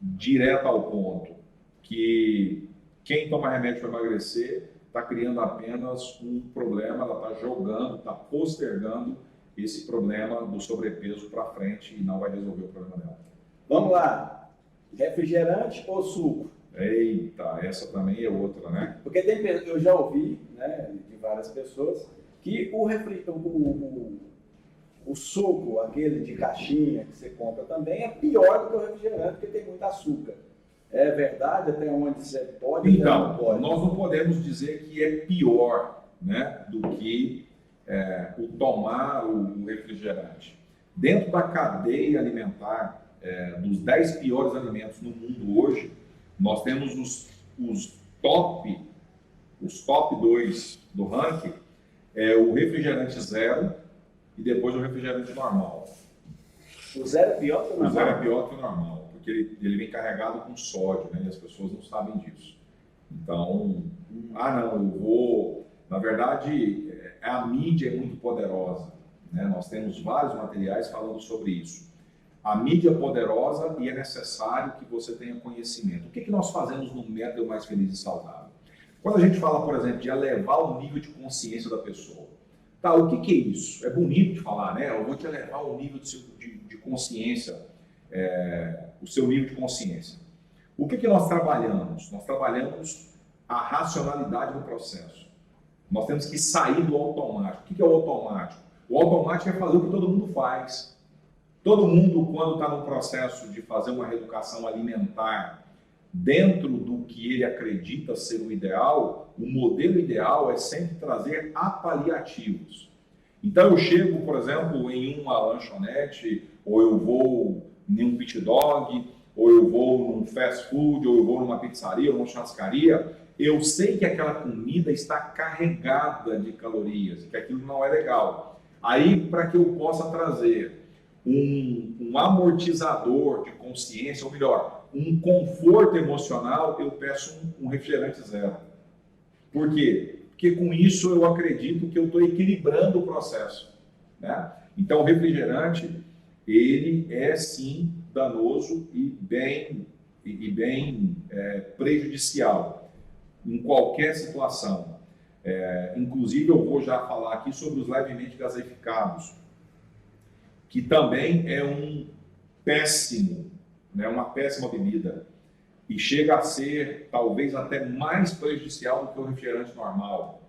Speaker 1: direto ao ponto? Que quem toma remédio para emagrecer está criando apenas um problema, ela está jogando, está postergando esse problema do sobrepeso para frente e não vai resolver o problema dela.
Speaker 2: Vamos lá, refrigerante ou suco?
Speaker 1: Eita, essa também é outra, né?
Speaker 2: Porque eu já ouvi, né, de várias pessoas que o suco, aquele de caixinha que você compra também, é pior do que o refrigerante, porque tem muito açúcar. É verdade? Até onde você pode?
Speaker 1: Então, nós não podemos dizer que é pior, né, do que o tomar o refrigerante. Dentro da cadeia alimentar, dos 10 piores alimentos no mundo hoje, nós temos os top 2 do ranking, o refrigerante zero e depois o refrigerante normal.
Speaker 2: O zero é pior que o normal?
Speaker 1: O zero é pior que o normal, porque ele vem carregado com sódio, né? E as pessoas não sabem disso. Então, Na verdade, a mídia é muito poderosa, né? Nós temos vários materiais falando sobre isso. A mídia é poderosa e é necessário que você tenha conhecimento. O que nós fazemos no Método Mais Feliz e Saudável? Quando a gente fala, por exemplo, de elevar o nível de consciência da pessoa. Tá, o que é isso? É bonito de falar, né? Eu vou te elevar o nível de consciência, o seu nível de consciência. O que nós trabalhamos? Nós trabalhamos a racionalidade do processo. Nós temos que sair do automático. O que é o automático? O automático é fazer o que todo mundo faz. Todo mundo, quando está no processo de fazer uma reeducação alimentar dentro do que ele acredita ser o ideal, o modelo ideal é sempre trazer paliativos. Então eu chego, por exemplo, em uma lanchonete, ou eu vou em um pit dog, ou eu vou num fast food, ou eu vou numa pizzaria, ou numa churrascaria, eu sei que aquela comida está carregada de calorias, que aquilo não é legal. Aí, para que eu possa trazer um amortizador de consciência, ou melhor, um conforto emocional, eu peço um refrigerante zero. Por quê? Porque com isso eu acredito que eu estou equilibrando o processo, né? Então o refrigerante, ele é sim danoso e bem prejudicial em qualquer situação. Inclusive eu vou já falar aqui sobre os levemente gaseificados, que também é uma péssima bebida e chega a ser talvez até mais prejudicial do que o refrigerante normal.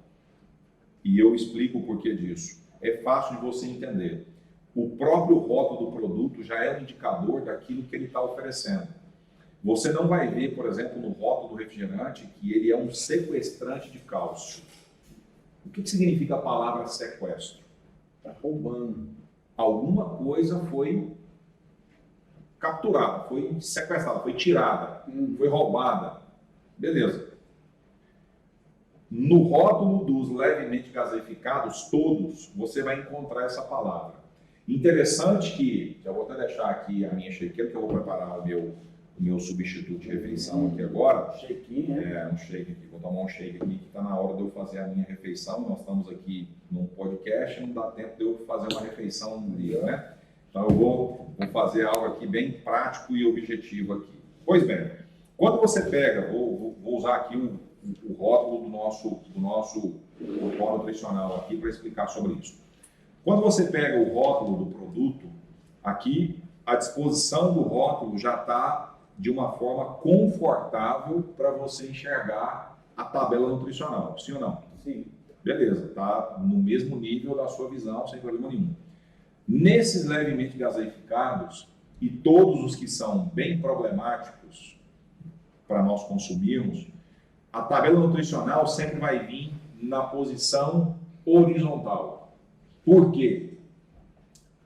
Speaker 1: E eu explico o porquê disso. É fácil de você entender. O próprio rótulo do produto já é um indicador daquilo que ele está oferecendo. Você não vai ver, por exemplo, no rótulo do refrigerante que ele é um sequestrante de cálcio. O que significa a palavra sequestro?
Speaker 2: Está roubando.
Speaker 1: Alguma coisa foi capturada, foi sequestrada, foi tirada, foi roubada. Beleza. No rótulo dos levemente gaseificados, todos, você vai encontrar essa palavra. Interessante que, já vou até deixar aqui a minha shakeira, que eu vou preparar o meu substituto de refeição aqui agora.
Speaker 2: Shakezinho, né?
Speaker 1: Um shake aqui, vou tomar um shake aqui que está na hora de eu fazer a minha refeição. Nós estamos aqui num podcast, não dá tempo de eu fazer uma refeição no dia, né? Então eu vou fazer algo aqui bem prático e objetivo aqui. Pois bem, quando você pega, vou usar aqui o rótulo do nosso protocolo nutricional aqui para explicar sobre isso. Quando você pega o rótulo do produto, aqui a disposição do rótulo já está de uma forma confortável para você enxergar a tabela nutricional, sim ou não?
Speaker 2: Sim.
Speaker 1: Beleza, está no mesmo nível da sua visão, sem problema nenhum. Nesses levemente gaseificados, e todos os que são bem problemáticos para nós consumirmos, a tabela nutricional sempre vai vir na posição horizontal. Por quê?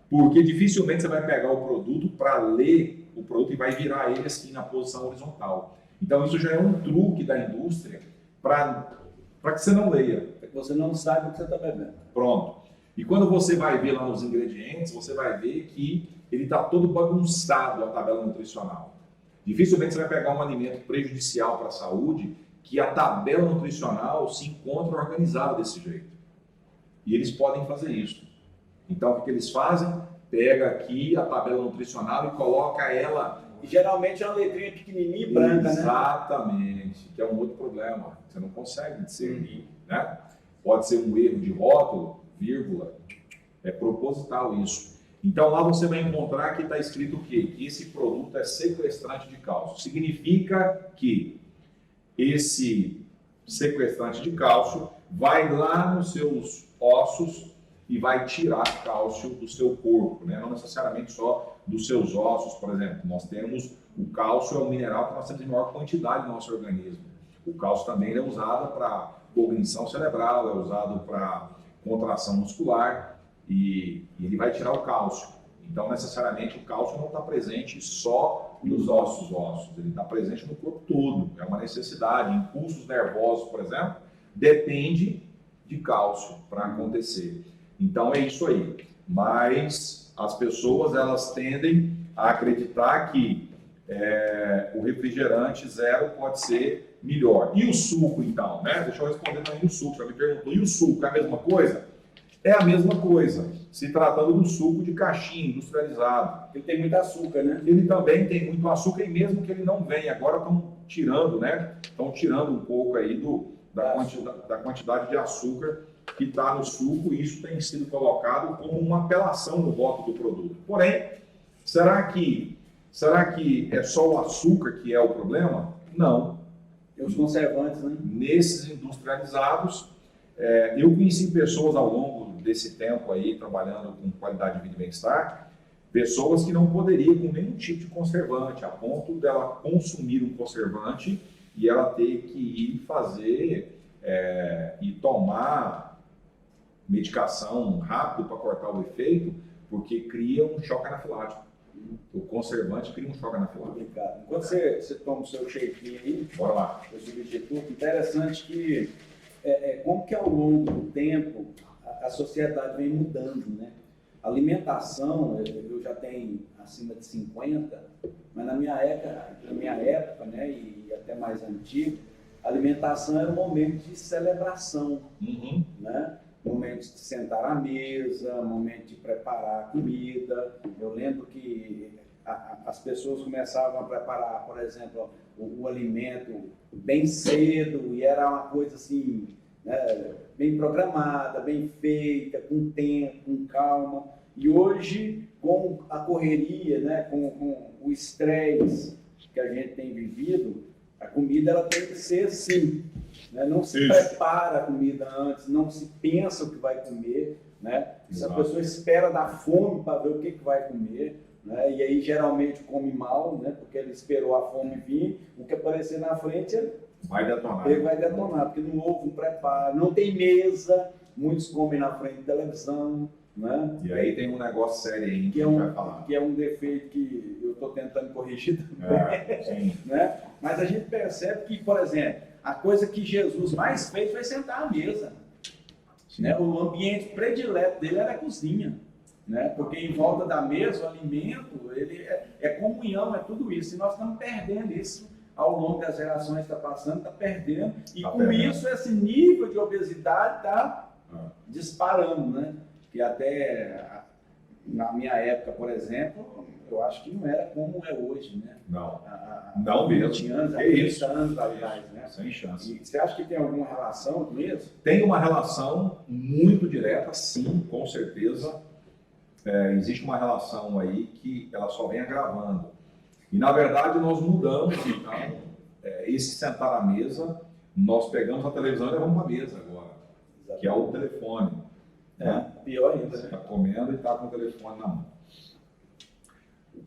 Speaker 1: Porque dificilmente você vai pegar o produto para ler o produto e vai virar ele assim na posição horizontal. Então isso já é um truque da indústria para que você não leia.
Speaker 2: Para que você não saiba o que você está bebendo.
Speaker 1: Pronto. E quando você vai ver lá nos ingredientes, você vai ver que ele está todo bagunçado a tabela nutricional. Dificilmente você vai pegar um alimento prejudicial para a saúde que a tabela nutricional se encontra organizada desse jeito. E eles podem fazer isso. Então, o que eles fazem? Pega aqui a tabela nutricional e coloca ela...
Speaker 2: E geralmente é uma letrinha pequenininha e branca,
Speaker 1: Exatamente, que é um outro problema. Você não consegue discernir, né? Pode ser um erro de rótulo, vírgula, é proposital isso. Então, lá você vai encontrar que está escrito o quê? Que esse produto é sequestrante de cálcio. Significa que esse sequestrante de cálcio vai lá nos seus ossos e vai tirar cálcio do seu corpo, né? Não necessariamente só dos seus ossos, por exemplo. Nós temos o cálcio, é um mineral que nós temos em maior quantidade no nosso organismo. O cálcio também é usado para cognição cerebral, é usado para contração muscular e ele vai tirar o cálcio. Então, necessariamente, o cálcio não está presente só nos ossos, ele está presente no corpo todo. É uma necessidade. Impulsos nervosos, por exemplo, depende de cálcio para acontecer. Então, é isso aí. Mas as pessoas, elas tendem a acreditar que o refrigerante zero pode ser melhor. E o suco, então? Né? Deixa eu responder também o suco. Já me perguntou, e o suco é a mesma coisa? É a mesma coisa, se tratando do suco de caixinha, industrializado.
Speaker 2: Ele tem muito açúcar, né?
Speaker 1: Ele também tem muito açúcar, e mesmo que ele não venha, agora estão tirando, né? Estão tirando um pouco aí da quantidade de açúcar que está no suco, e isso tem sido colocado como uma apelação no rótulo do produto. Porém, será que é só o açúcar que é o problema? Não.
Speaker 2: E os conservantes, né?
Speaker 1: Nesses industrializados, eu conheci pessoas ao longo desse tempo aí, trabalhando com qualidade de vida e bem-estar, pessoas que não poderiam com nenhum tipo de conservante, a ponto dela consumir um conservante e ela ter que ir fazer e tomar medicação rápido para cortar o efeito, porque cria um choque anafilático. O conservante cria um choque anafilático.
Speaker 2: Enquanto você toma o seu shape aí,
Speaker 1: bora lá.
Speaker 2: O substituto, interessante que como que ao longo do tempo a sociedade vem mudando, né? A alimentação, eu já tenho acima de 50, mas na minha época, né, e até mais antigo, a alimentação era um momento de celebração, né? Momento de sentar à mesa, momento de preparar a comida. Eu lembro que as pessoas começavam a preparar, por exemplo, o alimento bem cedo, e era uma coisa assim, né, bem programada, bem feita, com tempo, com calma. E hoje, com a correria, né, com o estresse que a gente tem vivido, a comida ela tem que ser assim, né? Não se prepara a comida antes, não se pensa o que vai comer, né? A pessoa espera dar fome para ver o que vai comer, né? E aí geralmente come mal, né? Porque ele esperou a fome vir, o que aparecer na frente
Speaker 1: vai detonar.
Speaker 2: Ele vai detonar, porque não houve um preparo, não tem mesa, muitos comem na frente da televisão, né?
Speaker 1: E aí tem um negócio sério aí que vai falar.
Speaker 2: Que é um defeito que eu estou tentando corrigir também,
Speaker 1: sim.
Speaker 2: Né? Mas a gente percebe que, por exemplo, a coisa que Jesus mais fez foi sentar à mesa. Né? O ambiente predileto dele era a cozinha. né? Porque em volta da mesa, o alimento, ele é comunhão, é tudo isso. E nós estamos perdendo isso ao longo das gerações, está passando, está perdendo. E
Speaker 1: Tá
Speaker 2: com
Speaker 1: perdendo.
Speaker 2: isso, esse nível de obesidade está disparando, né? Que até na minha época, por exemplo, eu acho que não era como é hoje, né?
Speaker 1: Não,
Speaker 2: Há
Speaker 1: não
Speaker 2: 20
Speaker 1: mesmo.
Speaker 2: anos, há
Speaker 1: É
Speaker 2: 30
Speaker 1: isso.
Speaker 2: anos atrás, né?
Speaker 1: Sem chance.
Speaker 2: E você acha que tem alguma relação com isso?
Speaker 1: Tem uma relação muito direta, sim, com certeza. Existe uma relação aí que ela só vem agravando. E, na verdade, nós mudamos, então, esse sentar à mesa, nós pegamos a televisão e levamos para a mesa agora, que é o telefone.
Speaker 2: Pior ainda,
Speaker 1: Você
Speaker 2: né?
Speaker 1: está comendo e está com o telefone na mão.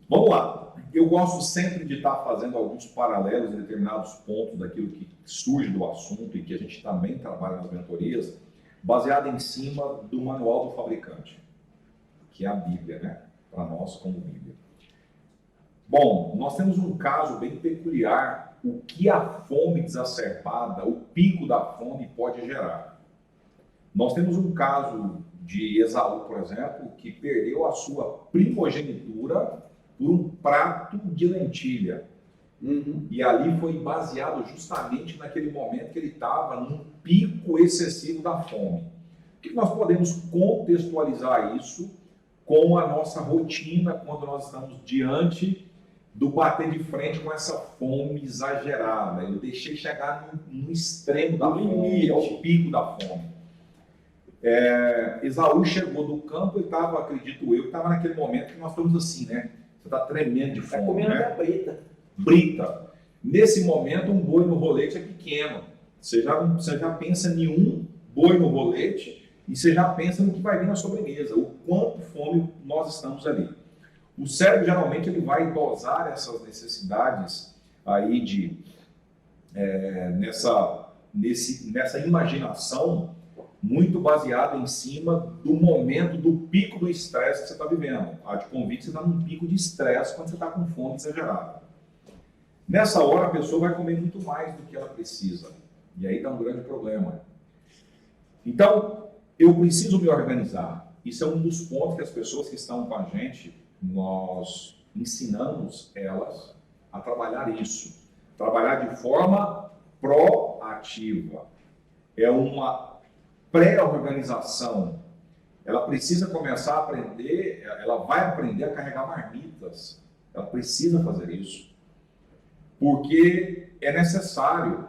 Speaker 1: Vamos lá. Eu gosto sempre de estar fazendo alguns paralelos em determinados pontos daquilo que surge do assunto e que a gente também trabalha nas mentorias, baseado em cima do manual do fabricante, que é a Bíblia, né? Para nós como Bíblia. Bom, nós temos um caso bem peculiar, o que a fome exacerbada, o pico da fome pode gerar. Nós temos um caso de Esaú, por exemplo, que perdeu a sua primogenitura por um prato de lentilha. E ali foi baseado justamente naquele momento que ele estava num pico excessivo da fome. O que nós podemos contextualizar isso com a nossa rotina quando nós estamos diante do bater de frente com essa fome exagerada? Eu deixei chegar no extremo da fome, ao pico da fome. Esaú chegou do campo e estava, acredito eu, estava naquele momento que nós estamos assim, né? Você está tremendo de fome,
Speaker 2: Está comendo
Speaker 1: né?
Speaker 2: até brita.
Speaker 1: Brita. Nesse momento, um boi no rolete é pequeno. Você já pensa em um boi no rolete e você já pensa no que vai vir na sobremesa, o quanto fome nós estamos ali. O cérebro, geralmente, ele vai dosar essas necessidades aí nessa imaginação muito baseada em cima do momento, do pico do estresse que você está vivendo. Há de convite, você está num pico de estresse quando você está com fome exagerada. Nessa hora, a pessoa vai comer muito mais do que ela precisa. E aí está um grande problema. Então, eu preciso me organizar. Isso é um dos pontos que as pessoas que estão com a gente, nós ensinamos elas a trabalhar isso. Trabalhar de forma proativa. É uma pré-organização. Ela precisa começar a aprender, ela vai aprender a carregar marmitas. Ela precisa fazer isso. Porque é necessário.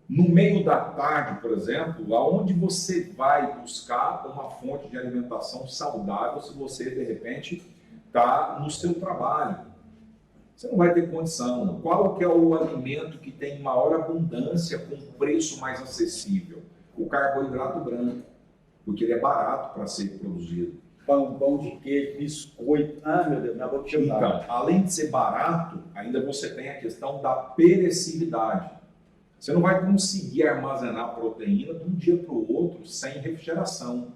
Speaker 1: No meio da tarde, por exemplo, aonde você vai buscar uma fonte de alimentação saudável se você, de repente, está no seu trabalho? Você não vai ter condição. Qual que é o alimento que tem maior abundância com preço mais acessível? O carboidrato branco, porque ele é barato para ser produzido.
Speaker 2: Pão de queijo, biscoito. Ah, meu Deus, minha boca chegou.
Speaker 1: Então, além de ser barato, ainda você tem a questão da perecibilidade. Você não vai conseguir armazenar proteína de um dia para o outro sem refrigeração.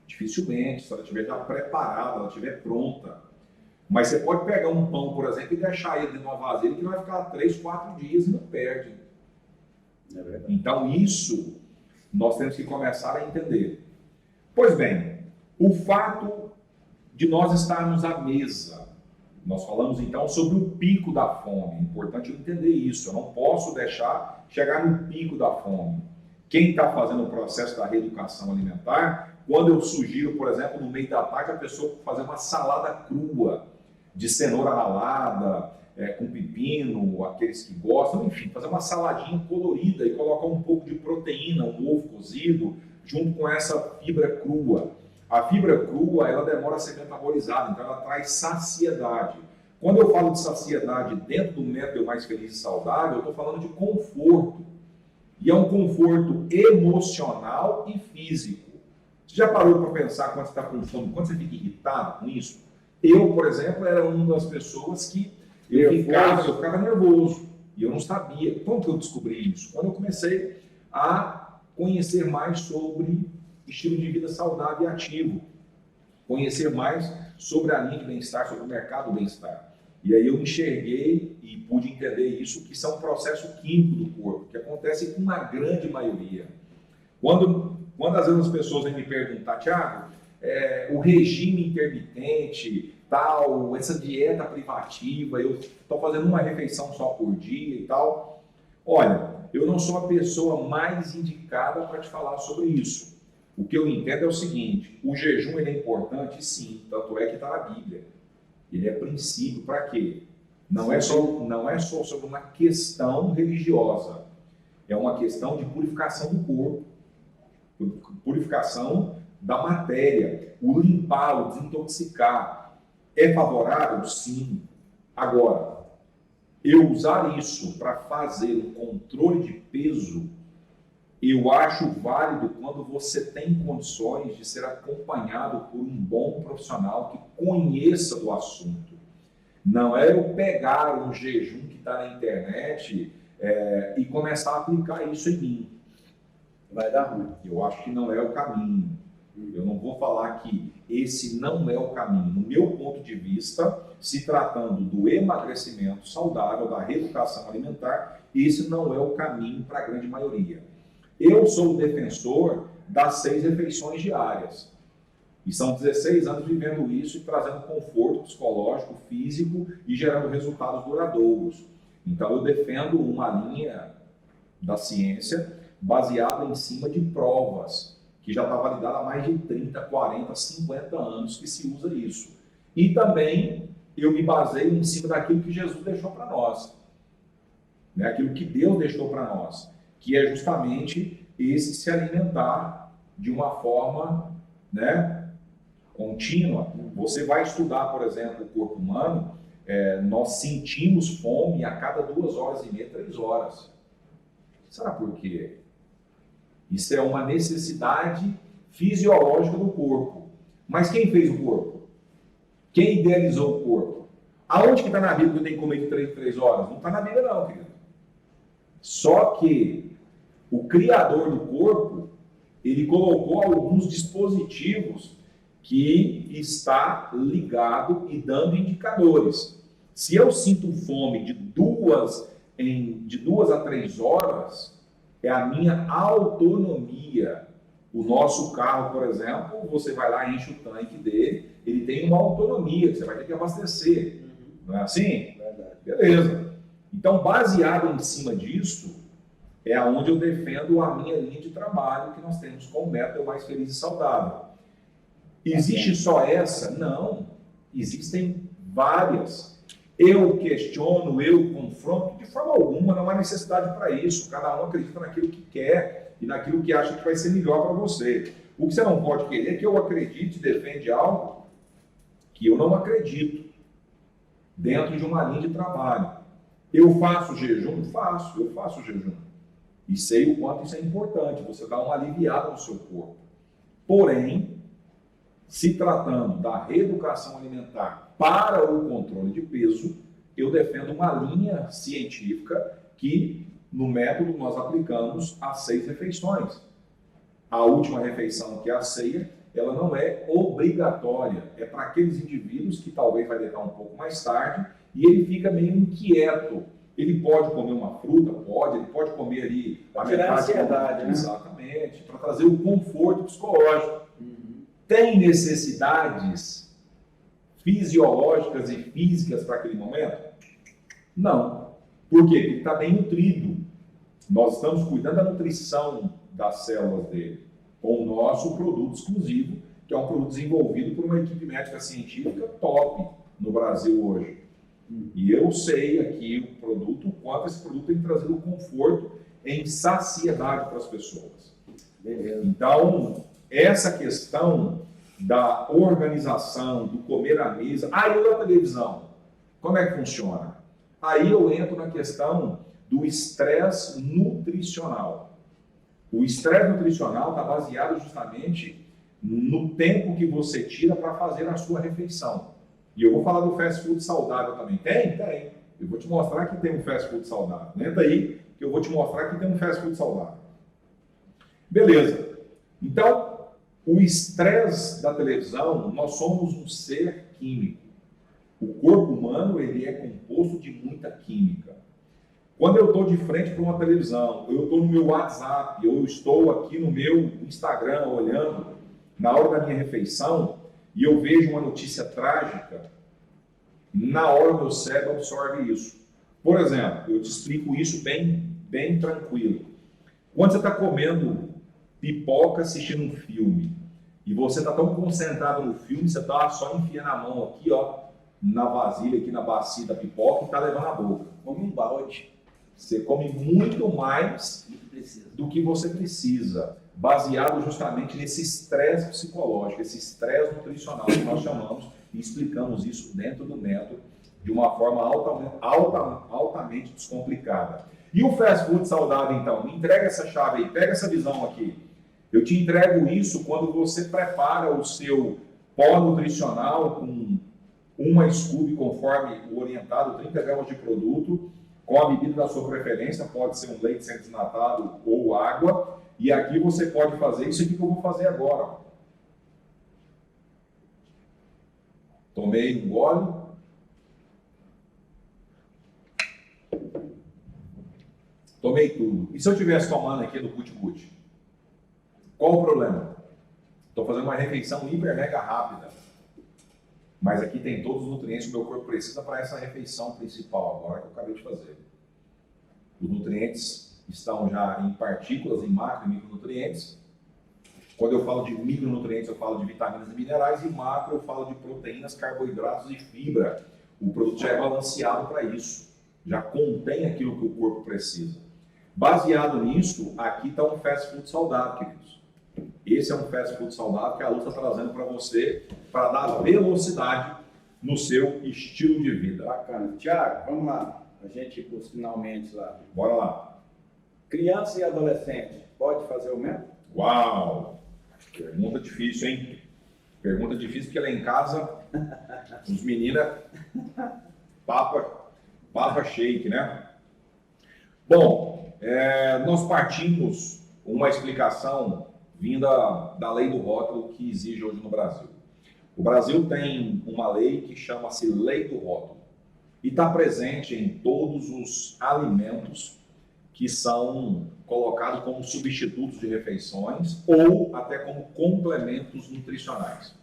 Speaker 1: Dificilmente, se ela estiver já preparada, ela estiver pronta. Mas você pode pegar um pão, por exemplo, e deixar ele numa vasilha que vai ficar 3, 4 dias e não perde.
Speaker 2: É verdade.
Speaker 1: Então, isso nós temos que começar a entender. Pois bem, o fato de nós estarmos à mesa, nós falamos então sobre o pico da fome. É importante eu entender isso. Eu não posso deixar chegar no pico da fome. Quem está fazendo o processo da reeducação alimentar, quando eu sugiro, por exemplo, no meio da tarde, a pessoa fazer uma salada crua, de cenoura ralada, com pepino, aqueles que gostam, enfim, fazer uma saladinha colorida e colocar um pouco de proteína, um ovo cozido, junto com essa fibra crua. A fibra crua, ela demora a ser metabolizada, então ela traz saciedade. Quando eu falo de saciedade dentro do método Mais Feliz e Saudável, eu estou falando de conforto. E é um conforto emocional e físico. Você já parou para pensar quando você está com fome, quando você fica irritado com isso? Eu, por exemplo, era uma das pessoas que eu ficava nervoso. E eu não sabia. Como que eu descobri isso? Quando eu comecei a conhecer mais sobre estilo de vida saudável e ativo. Conhecer mais sobre a linha de bem-estar, sobre o mercado do bem-estar. E aí eu enxerguei e pude entender isso, que isso é um processo químico do corpo, que acontece com uma grande maioria. Quando às vezes as pessoas vêm me perguntar, Thiago, o regime intermitente, tal, essa dieta privativa, eu estou fazendo uma refeição só por dia e tal. Olha, eu não sou a pessoa mais indicada para te falar sobre isso. O que eu entendo é o seguinte, o jejum ele é importante, sim, tanto é que está na Bíblia. Ele é princípio para quê? Não é só sobre uma questão religiosa, é uma questão de purificação do corpo, purificação da matéria, o limpar, o desintoxicar. É favorável? Sim. Agora, eu usar isso para fazer um controle de peso, eu acho válido quando você tem condições de ser acompanhado por um bom profissional que conheça do assunto. Não é eu pegar um jejum que está na internet e começar a aplicar isso em mim.
Speaker 2: Vai dar ruim.
Speaker 1: Eu acho que não é o caminho. Eu não vou falar que esse não é o caminho. No meu ponto de vista, se tratando do emagrecimento saudável, da reeducação alimentar, esse não é o caminho para a grande maioria. Eu sou o defensor das 6 refeições diárias. E são 16 anos vivendo isso e trazendo conforto psicológico, físico e gerando resultados duradouros. Então eu defendo uma linha da ciência baseada em cima de provas, que já está validada há mais de 30, 40, 50 anos que se usa isso. E também eu me baseio em cima daquilo que Jesus deixou para nós, né? Aquilo que Deus deixou para nós, que é justamente esse se alimentar de uma forma, né, contínua. Você vai estudar, por exemplo, o corpo humano, nós sentimos fome a cada 2 horas e meia, 3 horas. Sabe por quê? Isso é uma necessidade fisiológica do corpo. Mas quem fez o corpo? Quem idealizou o corpo? Aonde que está na Bíblia que eu tenho que comer de 3 em 3 horas? Não está na Bíblia não, querido. Só que o Criador do corpo, ele colocou alguns dispositivos que está ligado e dando indicadores. Se eu sinto fome de 2 a 3 horas, é a minha autonomia. O nosso carro, por exemplo, você vai lá, enche o tanque dele, ele tem uma autonomia, que você vai ter que abastecer. Não é assim?
Speaker 2: Verdade.
Speaker 1: Beleza. Então, baseado em cima disso, é onde eu defendo a minha linha de trabalho que nós temos como método mais feliz e saudável. Existe só essa? Não. Existem várias. Eu questiono, eu confronto, de forma alguma, não há necessidade para isso. Cada um acredita naquilo que quer e naquilo que acha que vai ser melhor para você. O que você não pode querer é que eu acredite e defende algo que eu não acredito dentro de uma linha de trabalho. Eu faço jejum? Faço, eu faço jejum. E sei o quanto isso é importante, você dá uma aliviada no seu corpo. Porém, se tratando da reeducação alimentar para o controle de peso, eu defendo uma linha científica que, no método, nós aplicamos as 6 refeições. A última refeição, que é a ceia, ela não é obrigatória. É para aqueles indivíduos que talvez vai deitar um pouco mais tarde e ele fica meio inquieto. Ele pode comer uma fruta? Pode. Ele pode comer ali a
Speaker 2: tirar a
Speaker 1: metade.
Speaker 2: ansiedade, né?
Speaker 1: Exatamente. Para trazer o conforto psicológico. Tem necessidades fisiológicas e físicas para aquele momento? Não. Por quê? Porque ele está bem nutrido. Nós estamos cuidando da nutrição das células dele com o nosso produto exclusivo, que é um produto desenvolvido por uma equipe médica científica top no Brasil hoje. E eu sei aqui o produto, o quanto esse produto tem trazido conforto em saciedade para as pessoas.
Speaker 2: Beleza.
Speaker 1: Então, essa questão da organização, do comer à mesa, aí da televisão, como é que funciona? Aí eu entro na questão do estresse nutricional. O estresse nutricional está baseado justamente no tempo que você tira para fazer a sua refeição. E eu vou falar do fast food saudável também. Tem? Tem. Eu vou te mostrar que tem um fast food saudável. Entra aí que eu vou te mostrar que tem um fast food saudável. Beleza. Então, o estresse da televisão, nós somos um ser químico. O corpo humano, ele é composto de muita química. Quando eu estou de frente para uma televisão, eu estou no meu WhatsApp, eu estou aqui no meu Instagram olhando, na hora da minha refeição e eu vejo uma notícia trágica, na hora o meu cérebro absorve isso. Por exemplo, eu te explico isso bem tranquilo. Quando você está comendo pipoca assistindo um filme e você está tão concentrado no filme, você está só enfiando a mão aqui, ó, na vasilha, aqui na bacia da pipoca e está levando a boca.
Speaker 2: Come um balde.
Speaker 1: Você come muito mais do que você precisa, baseado justamente nesse estresse psicológico, esse estresse nutricional que nós chamamos e explicamos isso dentro do método de uma forma altamente descomplicada. E o fast food saudável, então? Me entrega essa chave aí, pega essa visão aqui. Eu te entrego isso quando você prepara o seu pó nutricional com uma scoop, conforme o orientado, 30 gramas de produto, com a bebida da sua preferência, pode ser um leite sem desnatado ou água, e aqui você pode fazer isso aqui que eu vou fazer agora. Ó. Tomei um gole. Tomei tudo. E se eu estivesse tomando aqui do Cuti-Cuti? Qual o problema? Estou fazendo uma refeição hiper mega rápida. Mas aqui tem todos os nutrientes que o meu corpo precisa para essa refeição principal agora que eu acabei de fazer. Os nutrientes estão já em partículas, em macro e micronutrientes. Quando eu falo de micronutrientes, eu falo de vitaminas e minerais, e macro eu falo de proteínas, carboidratos e fibra. O produto já é balanceado para isso. Já contém aquilo que o corpo precisa. Baseado nisso, aqui está um fast food saudável, queridos. Esse é um fast food saudável que a Luz está trazendo para você, para dar velocidade no seu estilo de vida.
Speaker 2: Bacana. Tiago, vamos lá. A gente ir para os finalmente lá.
Speaker 1: Bora lá.
Speaker 2: Criança e adolescente, pode fazer o método?
Speaker 1: Uau! Pergunta difícil, hein? Pergunta difícil porque lá em casa, os meninos, papa shake, né? Bom, nós partimos uma explicação vinda da lei do rótulo que exige hoje no Brasil. O Brasil tem uma lei que chama-se Lei do Rótulo e está presente em todos os alimentos que são colocados como substitutos de refeições ou até como complementos nutricionais.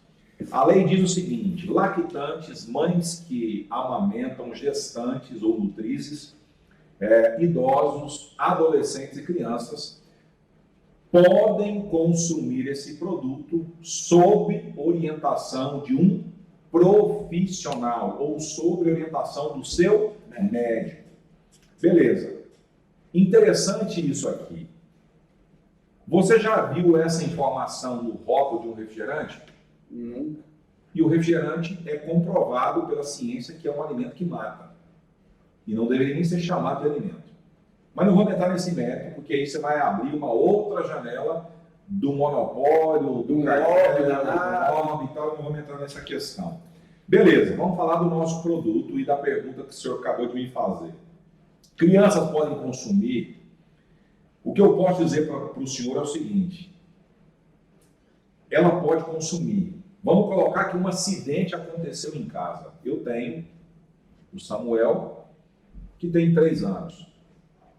Speaker 1: A lei diz o seguinte: lactantes, mães que amamentam, gestantes ou nutrizes, idosos, adolescentes e crianças podem consumir esse produto sob orientação de um profissional ou sob orientação do seu médico. Beleza. Interessante isso aqui. Você já viu essa informação no rótulo de um refrigerante?
Speaker 2: Nunca.
Speaker 1: E o refrigerante é comprovado pela ciência que é um alimento que mata. E não deveria nem ser chamado de alimento. Mas não vou entrar nesse mérito, porque aí você vai abrir uma outra janela do monopólio, do cartel, do nome e tal, não vamos entrar nessa questão. Beleza, vamos falar do nosso produto e da pergunta que o senhor acabou de me fazer. Crianças podem consumir? O que eu posso dizer para o senhor é o seguinte: ela pode consumir. Vamos colocar que um acidente aconteceu em casa. Eu tenho o Samuel, que tem 3 anos.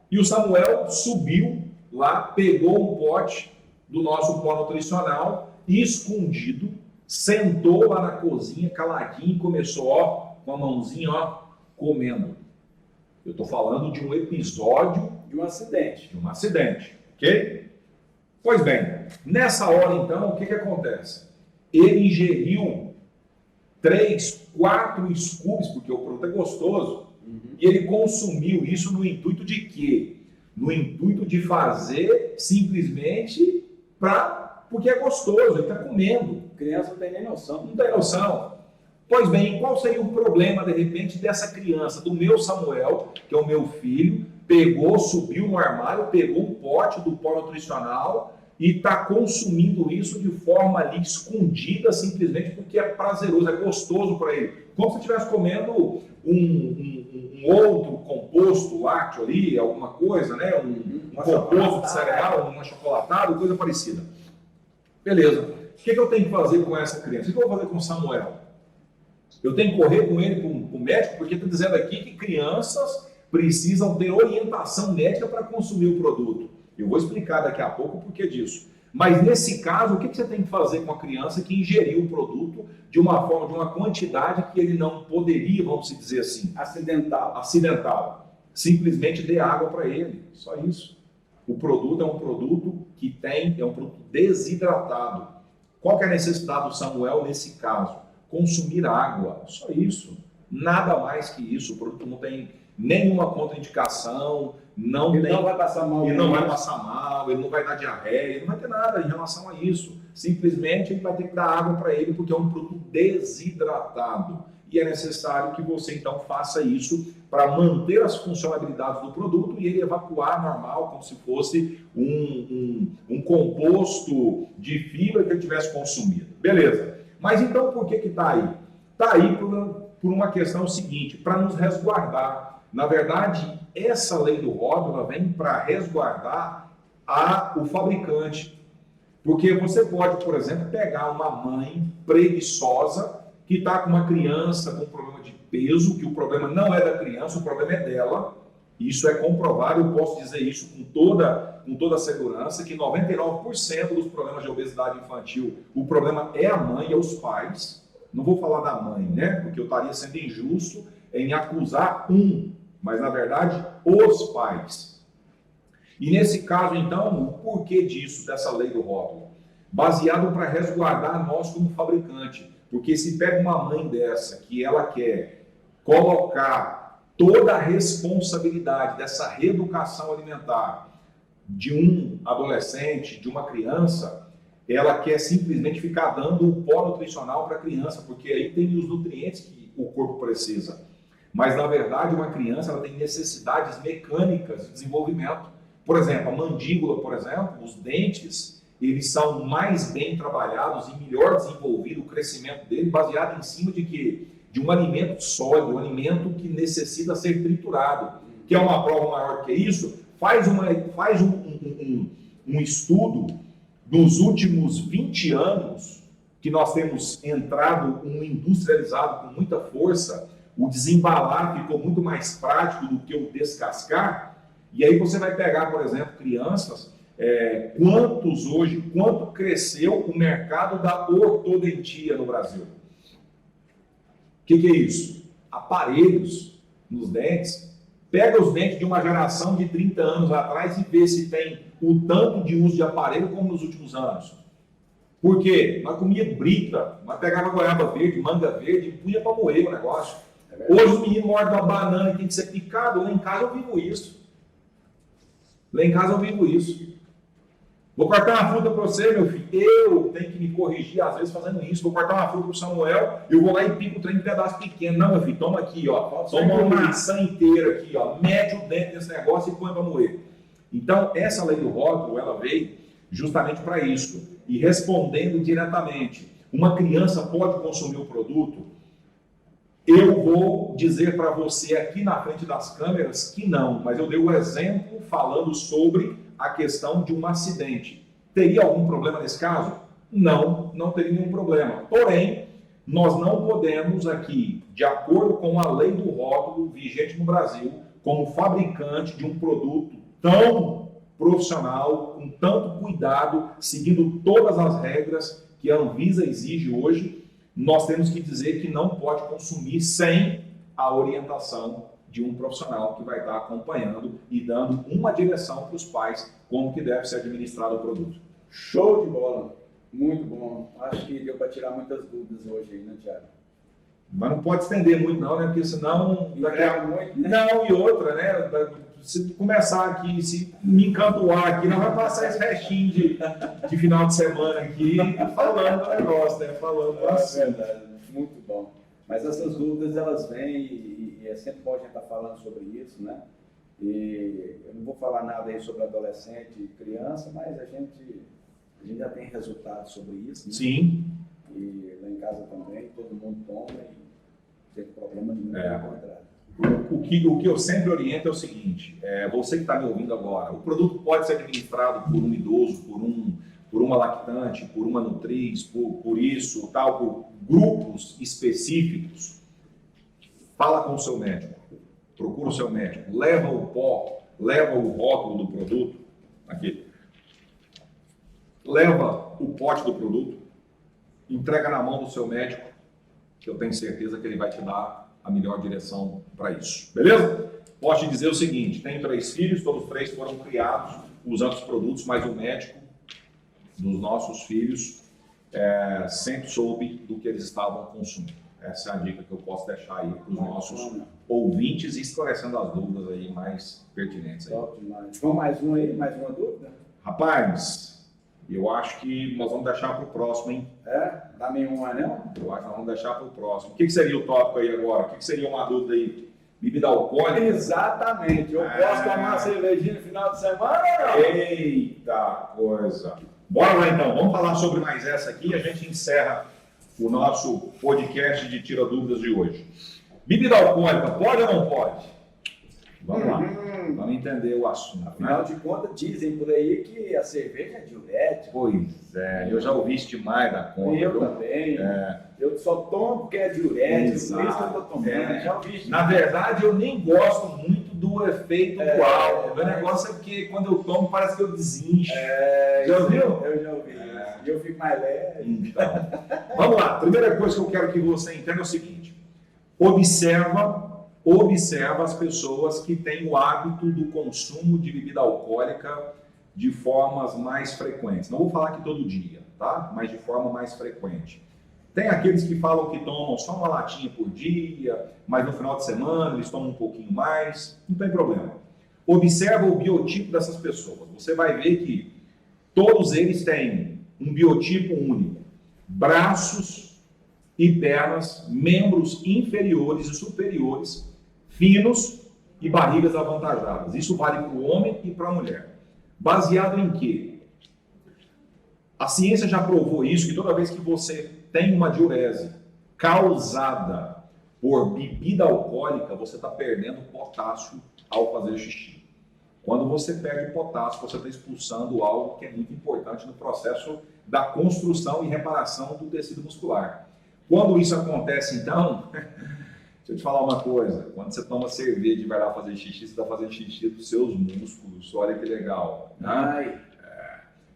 Speaker 1: E o Samuel subiu lá, pegou um pote do nosso pó nutricional e, escondido, sentou lá na cozinha, caladinho, e começou, ó, com a mãozinha, ó, comendo. Eu estou falando de um episódio...
Speaker 2: De um acidente.
Speaker 1: De um acidente, ok? Pois bem, nessa hora, então, o que acontece? Ele ingeriu 3, 4 scoops, porque o produto é gostoso, e ele consumiu isso no intuito de quê? No intuito de fazer simplesmente porque é gostoso, ele está comendo.
Speaker 2: A criança não tem nem noção.
Speaker 1: Não tem noção. Pois bem, qual seria o problema, de repente, dessa criança, do meu Samuel, que é o meu filho, pegou, subiu no armário, pegou um pote do pó nutricional e está consumindo isso de forma ali escondida, simplesmente porque é prazeroso, é gostoso para ele. Como se estivesse comendo um outro composto lácteo ali, alguma coisa, né? Um composto de cereal, uma chocolatada, coisa parecida. Beleza. O que eu tenho que fazer com essa criança? O que eu vou fazer com o Samuel? Eu tenho que correr com ele para o médico, porque está dizendo aqui que crianças precisam ter orientação médica para consumir o produto. Eu vou explicar daqui a pouco o porquê disso. Mas nesse caso, o que você tem que fazer com a criança que ingeriu o produto de uma forma, de uma quantidade que ele não poderia, vamos dizer assim, acidental. Simplesmente dê água para ele, só isso. O produto é um produto é um produto desidratado. Qual que é a necessidade do Samuel nesse caso? Consumir água, só isso. Nada mais que isso. O produto não tem nenhuma contraindicação,
Speaker 2: Ele não vai passar mal.
Speaker 1: Ele não vai passar mal, ele não vai dar diarreia, ele não vai ter nada em relação a isso. Simplesmente ele vai ter que dar água para ele porque é um produto desidratado. E é necessário que você então faça isso para manter as funcionalidades do produto e ele evacuar normal, como se fosse um composto de fibra que ele tivesse consumido. Beleza. Mas então por que está aí? Está aí por uma questão seguinte, para nos resguardar. Na verdade, essa lei do rótulo ela vem para resguardar o fabricante. Porque você pode, por exemplo, pegar uma mãe preguiçosa que está com uma criança com problema de peso, que o problema não é da criança, o problema é dela. Isso é comprovado, eu posso dizer isso com toda a segurança, que 99% dos problemas de obesidade infantil, o problema é a mãe, é os pais. Não vou falar da mãe, né? Porque eu estaria sendo injusto em acusar mas na verdade os pais. E nesse caso, então, o porquê disso, dessa lei do rótulo? Baseado para resguardar nós como fabricante. Porque se pega uma mãe dessa, que ela quer colocar toda a responsabilidade dessa reeducação alimentar de um adolescente, de uma criança, ela quer simplesmente ficar dando o pó nutricional para a criança, porque aí tem os nutrientes que o corpo precisa. Mas, na verdade, uma criança ela tem necessidades mecânicas de desenvolvimento. Por exemplo, a mandíbula, por exemplo, os dentes, eles são mais bem trabalhados e melhor desenvolvido o crescimento dele, baseado em cima de quê? De um alimento sólido, um alimento que necessita ser triturado. Que é uma prova maior que isso? Faz um estudo nos últimos 20 anos que nós temos entrado industrializado com muita força, o desembalar ficou muito mais prático do que o descascar, e aí você vai pegar, por exemplo, crianças, quanto cresceu o mercado da ortodontia no Brasil? O que é isso? Aparelhos nos dentes. Pega os dentes de uma geração de 30 anos atrás e vê se tem o tanto de uso de aparelho como nos últimos anos. Por quê? Nós comia brita, nós pegava goiaba verde, manga verde e punha para moer o negócio. Hoje os meninos mordem uma banana e tem que ser picado. Lá em casa eu vivo isso. Vou cortar uma fruta para você, meu filho. Eu tenho que me corrigir, às vezes, fazendo isso. Vou cortar uma fruta para o Samuel, eu vou lá e pico o trem em pedaço pequeno. Não, meu filho, toma aqui, ó. Toma uma maçã inteira aqui, ó. Mete o dente nesse negócio e põe para moer. Então, essa lei do rótulo, ela veio justamente para isso. E respondendo diretamente, uma criança pode consumir o produto? Eu vou dizer para você aqui na frente das câmeras que não, mas eu dei o exemplo falando sobre a questão de um acidente. Teria algum problema nesse caso? Não, não teria nenhum problema. Porém, nós não podemos aqui, de acordo com a lei do rótulo vigente no Brasil, como fabricante de um produto tão profissional, com tanto cuidado, seguindo todas as regras que a Anvisa exige hoje, nós temos que dizer que não pode consumir sem a orientação de um profissional que vai estar acompanhando e dando uma direção para os pais como que deve ser administrado o produto.
Speaker 2: Show de bola, muito bom. Acho que deu para tirar muitas dúvidas hoje aí, né, Thiago?
Speaker 1: Mas não pode estender muito não, né? Porque senão...
Speaker 2: Muito, né?
Speaker 1: Não, e outra, né? Se começar aqui, se me encantoar aqui, nós vamos passar esse restinho de final de semana aqui falando do negócio, né? Falando assim.
Speaker 2: É verdade, muito bom. Mas essas dúvidas, elas vêm e é sempre bom a gente estar falando sobre isso, né? E eu não vou falar nada aí sobre adolescente e criança, mas a gente já tem resultados sobre isso, né?
Speaker 1: Sim.
Speaker 2: E lá em casa também, todo mundo toma e não tem problema nenhum, ao contrário.
Speaker 1: O que eu sempre oriento é o seguinte, você que está me ouvindo agora, o produto pode ser administrado por um idoso, por uma lactante, por uma nutriz, por isso, tal, por grupos específicos. Fala com o seu médico, procura o seu médico, leva o pó, leva o rótulo do produto, aqui. leva o pote do produto, entrega na mão do seu médico, que eu tenho certeza que ele vai te dar a melhor direção para isso. Beleza? Posso te dizer o seguinte, tenho 3 filhos, todos 3 foram criados usando os produtos, mas o médico dos nossos filhos sempre soube do que eles estavam consumindo. Essa é a dica que eu posso deixar aí para os nossos ouvintes e esclarecendo as dúvidas aí mais pertinentes. Aí.
Speaker 2: Top demais. Vamos mais um aí? Mais uma dúvida?
Speaker 1: Rapaz, eu acho que nós vamos deixar para o próximo, hein?
Speaker 2: Dá nenhuma, não?
Speaker 1: Eu acho que nós vamos deixar para o próximo. O que seria o tópico aí agora? O que seria uma dúvida aí? Bebida alcoólica?
Speaker 2: Exatamente. Eu posso tomar uma cervejinha no final de semana ou não?
Speaker 1: Eita coisa! Bora lá então, vamos falar sobre mais essa aqui e a gente encerra o nosso podcast de Tira Dúvidas de hoje. Bebida alcoólica, pode ou não pode? Vamos lá, vamos entender o assunto.
Speaker 2: Afinal de contas, dizem por aí que a cerveja é diurética.
Speaker 1: Pois é, eu já ouvi isso demais da conta.
Speaker 2: Eu também. Eu só tomo porque é diurético, por isso que eu estou tomando. Já ouvi isso.
Speaker 1: Na verdade, eu nem gosto muito do efeito do álcool. O negócio é que quando eu tomo parece que eu desincho. Já ouviu?
Speaker 2: Eu já ouvi isso. E eu fico mais leve.
Speaker 1: Então, vamos lá. Primeira coisa que eu quero que você entenda é o seguinte. Observa as pessoas que têm o hábito do consumo de bebida alcoólica de formas mais frequentes. Não vou falar que todo dia, tá? Mas de forma mais frequente. Tem aqueles que falam que tomam só uma latinha por dia, mas no final de semana eles tomam um pouquinho mais. Não tem problema. Observa o biotipo dessas pessoas. Você vai ver que todos eles têm um biotipo único. Braços e pernas, membros inferiores e superiores, finos e barrigas avantajadas. Isso vale para o homem e para a mulher. Baseado em quê? A ciência já provou isso, que toda vez que você tem uma diurese causada por bebida alcoólica, você está perdendo potássio ao fazer xixi. Quando você perde potássio, você está expulsando algo que é muito importante no processo da construção e reparação do tecido muscular. Quando isso acontece, então, deixa eu te falar uma coisa, quando você toma cerveja e vai lá fazer xixi, você está fazendo xixi dos seus músculos, olha que legal. Né?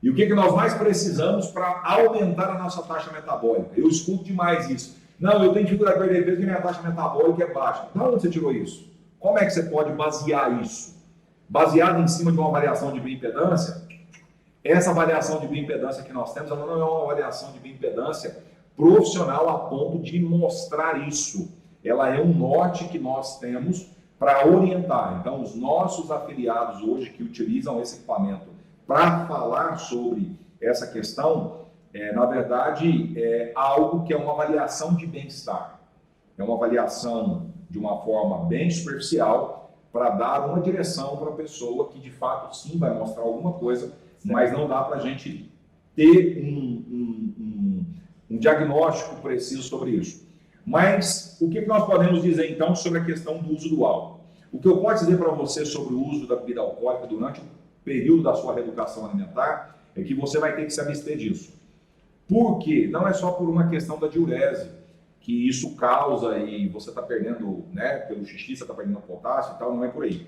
Speaker 1: E o que nós mais precisamos para aumentar a nossa taxa metabólica? Eu escuto demais isso. Não, eu tenho dificuldade de perder peso porque minha taxa metabólica é baixa. De onde você tirou isso? Como é que você pode basear isso? Baseado em cima de uma avaliação de bioimpedância? Essa avaliação de bioimpedância que nós temos, ela não é uma avaliação de bioimpedância profissional a ponto de mostrar isso. Ela é um norte que nós temos para orientar. Então, os nossos afiliados hoje que utilizam esse equipamento para falar sobre essa questão, na verdade, é algo que é uma avaliação de bem-estar. É uma avaliação de uma forma bem superficial para dar uma direção para a pessoa que, de fato, sim, vai mostrar alguma coisa, mas não dá para a gente ter um diagnóstico preciso sobre isso. Mas o que nós podemos dizer, então, sobre a questão do uso do álcool? O que eu posso dizer para você sobre o uso da bebida alcoólica durante o período da sua reeducação alimentar é que você vai ter que se abster disso. Por quê? Não é só por uma questão da diurese, que isso causa e você está perdendo, né, pelo xixi, você está perdendo potássio e tal, não é por aí.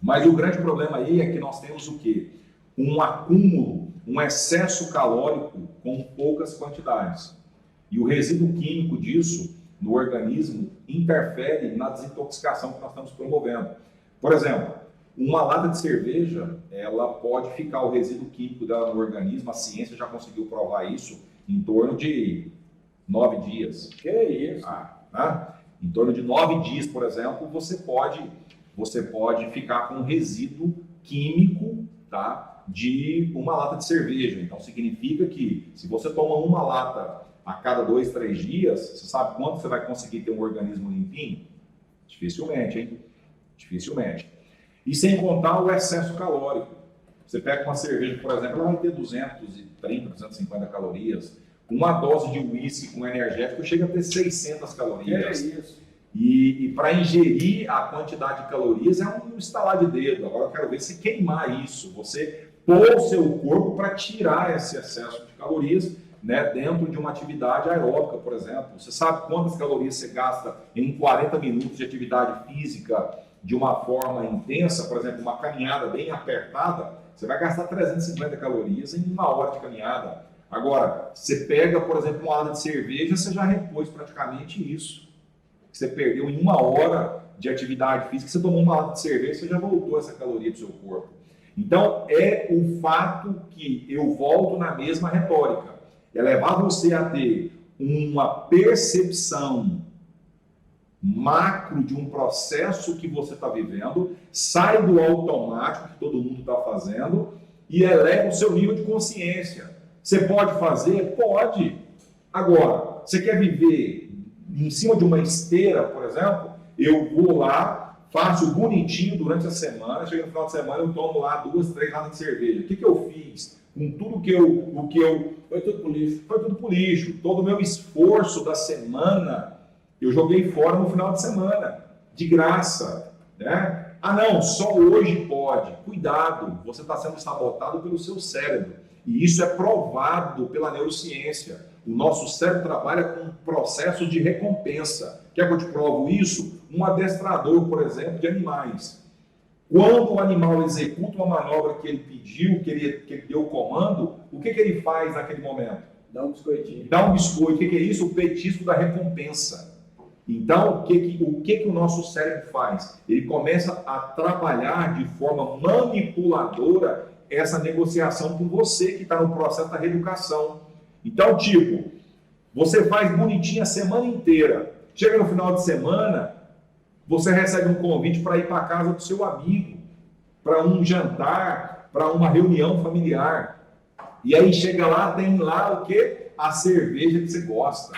Speaker 1: Mas o grande problema aí é que nós temos o quê? Um acúmulo, um excesso calórico com poucas quantidades. E o resíduo químico disso no organismo interfere na desintoxicação que nós estamos promovendo. Por exemplo, uma lata de cerveja, ela pode ficar o resíduo químico dela no organismo, a ciência já conseguiu provar isso, em torno de 9 dias.
Speaker 2: Que isso?
Speaker 1: Né? Em torno de 9 dias, por exemplo, você pode ficar com resíduo químico, tá, de uma lata de cerveja. Então significa que se você toma uma lata a cada 2, 3 dias, você sabe quanto você vai conseguir ter um organismo limpinho? Dificilmente, hein? Dificilmente. E sem contar o excesso calórico. Você pega uma cerveja, por exemplo, ela vai ter 230, 250 calorias. Uma dose de uísque com energético chega a ter 600 calorias.
Speaker 2: Que isso?
Speaker 1: E para ingerir a quantidade de calorias é um estalar de dedo. Agora eu quero ver você queimar isso. Você pôr o seu corpo para tirar esse excesso de calorias, né, dentro de uma atividade aeróbica, por exemplo. Você sabe quantas calorias você gasta em 40 minutos de atividade física de uma forma intensa? Por exemplo, uma caminhada bem apertada, você vai gastar 350 calorias em 1 hora de caminhada. Agora, você pega, por exemplo, 1 lata de cerveja, você já repôs praticamente isso. Você perdeu em 1 hora de atividade física, você tomou 1 lata de cerveja, você já voltou essa caloria do seu corpo. Então, é o fato que eu volto na mesma retórica. É levar você a ter uma percepção macro de um processo que você está vivendo, sai do automático que todo mundo está fazendo e eleva o seu nível de consciência. Você pode fazer? Pode. Agora, você quer viver em cima de uma esteira, por exemplo? Eu vou lá, faço bonitinho durante a semana, chega no final de semana, eu tomo lá 2, 3 latas de cerveja. O que eu fiz? Com tudo que eu...
Speaker 2: Foi tudo pro lixo.
Speaker 1: Foi tudo pro lixo. Todo o meu esforço da semana, eu joguei fora no final de semana, de graça, né? Ah, não, só hoje pode. Cuidado, você está sendo sabotado pelo seu cérebro. E isso é provado pela neurociência. O nosso cérebro trabalha com processos de recompensa. Quer que eu te provo isso? Um adestrador, por exemplo, de animais. Quando o animal executa uma manobra que ele pediu, que ele deu o comando, o que ele faz naquele momento?
Speaker 2: Dá um biscoitinho.
Speaker 1: Dá um biscoito. O que é isso? O petisco da recompensa. Então, o que o nosso cérebro faz? Ele começa a trabalhar de forma manipuladora essa negociação com você que está no processo da reeducação. Então, tipo, você faz bonitinho a semana inteira. Chega no final de semana, você recebe um convite para ir para a casa do seu amigo, para um jantar, para uma reunião familiar. E aí chega lá, tem lá o quê? A cerveja que você gosta.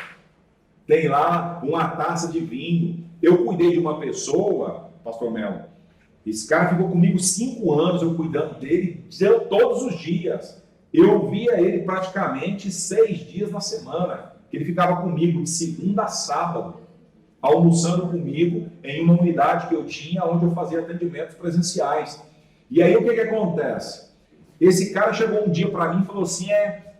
Speaker 1: Tem lá uma taça de vinho. Eu cuidei de uma pessoa, Pastor Melo, esse cara ficou comigo 5 anos, eu cuidando dele todos os dias. Eu via ele praticamente 6 dias na semana. Ele ficava comigo de segunda a sábado, almoçando comigo em uma unidade que eu tinha, onde eu fazia atendimentos presenciais. E aí o que acontece? Esse cara chegou um dia para mim e falou assim,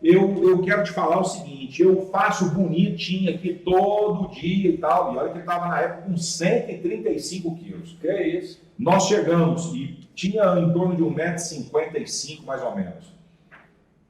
Speaker 1: eu quero te falar o seguinte, eu faço bonitinho aqui todo dia e tal, e olha que ele estava na época com 135 quilos.
Speaker 2: Que é isso?
Speaker 1: Nós chegamos e tinha em torno de 1,55 m mais ou menos.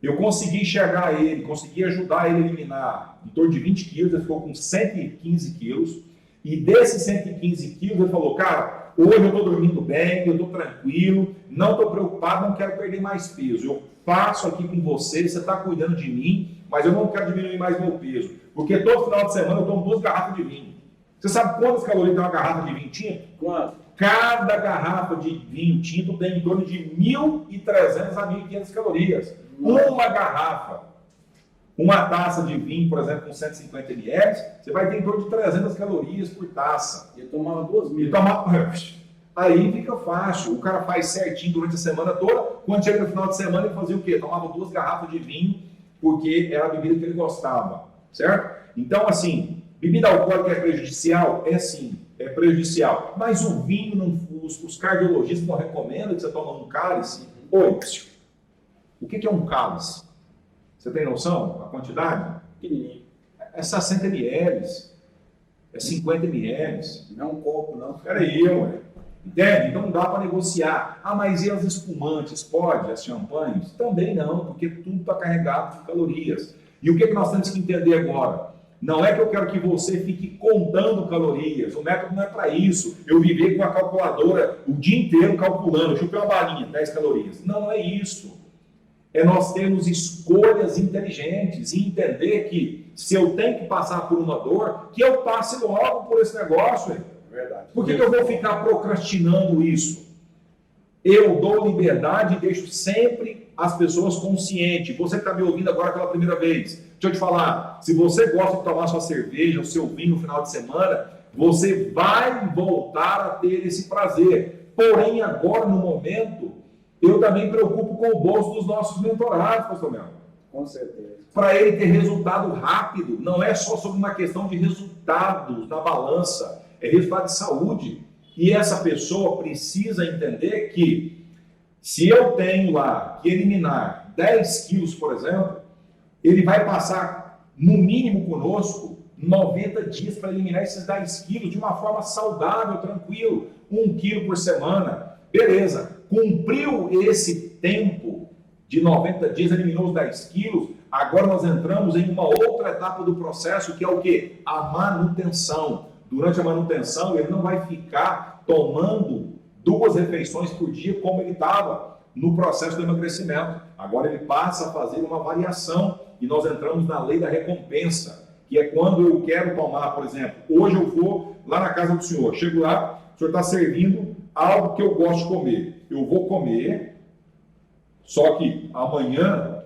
Speaker 1: Eu consegui chegar ele, consegui ajudar ele a eliminar em torno de 20 quilos, ele ficou com 115 quilos, e desses 115 quilos ele falou, cara, hoje eu estou dormindo bem, eu estou tranquilo, não estou preocupado, não quero perder mais peso, eu faço aqui com você, você está cuidando de mim, mas eu não quero diminuir mais meu peso, porque todo final de semana eu tomo 2 garrafas de vinho. Você sabe quantas calorias tem uma garrafa de vinho tinto?
Speaker 2: Quanto?
Speaker 1: Cada garrafa de vinho tinto tem em torno de 1.300 a 1.500 calorias. Uma garrafa. Uma taça de vinho, por exemplo, com 150 ml, você vai ter em torno de 300 calorias por taça.
Speaker 2: Eu tomava 2.000.
Speaker 1: Aí fica fácil. O cara faz certinho durante a semana toda. Quando chega no final de semana, ele fazia o quê? Tomava 2 garrafas de vinho, porque era a bebida que ele gostava. Certo? Então, assim, bebida alcoólica é prejudicial? É sim, é prejudicial. Mas o vinho não fusca. Os cardiologistas não recomendam que você tome um cálice. Oi, o que é um cálice? Você tem noção? A quantidade?
Speaker 2: Pequenininho.
Speaker 1: É 60 ml. É 50 ml.
Speaker 2: Não é um copo, não.
Speaker 1: Peraí, ué. Entende? Então não dá para negociar. Ah, mas e as espumantes? Pode? As champanhes? Também não, porque tudo está carregado de calorias. E o que nós temos que entender agora? Não é que eu quero que você fique contando calorias. O método não é para isso. Eu viver com a calculadora o dia inteiro calculando. Chupei uma balinha, 10 calorias. Não é isso. É nós termos escolhas inteligentes e entender que se eu tenho que passar por uma dor, que eu passe logo por esse negócio.
Speaker 2: Verdade.
Speaker 1: Por que eu vou ficar procrastinando isso? Eu dou liberdade e deixo sempre as pessoas conscientes. Você que está me ouvindo agora pela primeira vez, deixa eu te falar, se você gosta de tomar sua cerveja, o seu vinho no final de semana, você vai voltar a ter esse prazer. Porém, agora, no momento, eu também preocupo com o bolso dos nossos mentorados, pastor Melo.
Speaker 2: Com certeza.
Speaker 1: Para ele ter resultado rápido, não é só sobre uma questão de resultados na balança, é resultado de saúde. E essa pessoa precisa entender que se eu tenho lá que eliminar 10 quilos, por exemplo, ele vai passar, no mínimo conosco, 90 dias para eliminar esses 10 quilos de uma forma saudável, tranquilo, 1 quilo por semana. Beleza, cumpriu esse tempo de 90 dias, eliminou os 10 quilos, agora nós entramos em uma outra etapa do processo, que é o quê? A manutenção. Durante a manutenção, ele não vai ficar tomando 2 refeições por dia como ele estava no processo do emagrecimento. Agora ele passa a fazer uma variação e nós entramos na lei da recompensa, que é quando eu quero tomar, por exemplo, hoje eu vou lá na casa do senhor, chego lá, o senhor está servindo algo que eu gosto de comer. Eu vou comer, só que amanhã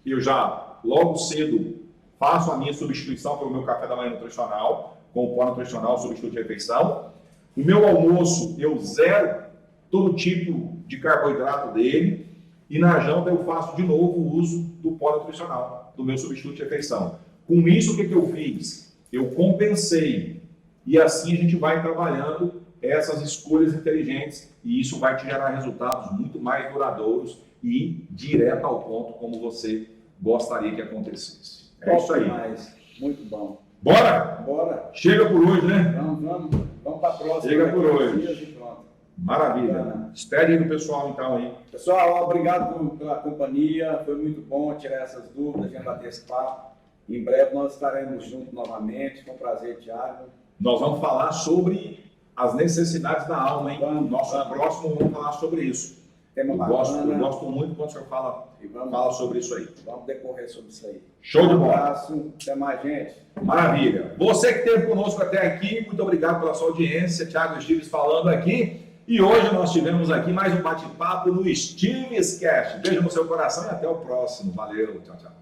Speaker 1: eu já, logo cedo, faço a minha substituição pelo meu café da manhã nutricional, com o pó nutricional, substituto de refeição. O meu almoço, eu zero todo tipo de carboidrato dele. E na janta eu faço de novo o uso do pó nutricional, do meu substituto de refeição. Com isso, o que eu fiz? Eu compensei. E assim a gente vai trabalhando essas escolhas inteligentes. E isso vai te gerar resultados muito mais duradouros e direto ao ponto como você gostaria que acontecesse. É isso aí.
Speaker 2: Demais. Muito bom.
Speaker 1: Bora?
Speaker 2: Bora.
Speaker 1: Chega por hoje, né?
Speaker 2: Vamos para a próxima.
Speaker 1: Chega por hoje.
Speaker 2: Dias e pronto.
Speaker 1: Maravilha. Espere aí do pessoal então aí.
Speaker 2: Pessoal, obrigado pela companhia. Foi muito bom tirar essas dúvidas, a gente bater esse papo. Em breve nós estaremos juntos novamente. Com prazer, Thiago.
Speaker 1: Nós vamos falar sobre as necessidades da alma, hein?
Speaker 2: Vamos,
Speaker 1: Nosso próximo vamos falar sobre isso.
Speaker 2: Tema
Speaker 1: Eu
Speaker 2: bacana.
Speaker 1: gosto muito quando o senhor fala sobre isso aí.
Speaker 2: Vamos decorrer sobre isso aí.
Speaker 1: Show de
Speaker 2: Um
Speaker 1: bola.
Speaker 2: abraço. Até mais, gente.
Speaker 1: Maravilha. Você que esteve conosco até aqui, muito obrigado pela sua audiência. Thiago Estives falando aqui. E hoje nós tivemos aqui mais um bate-papo no Estives Cast. Beijo no seu coração e até o próximo. Valeu. Tchau, tchau.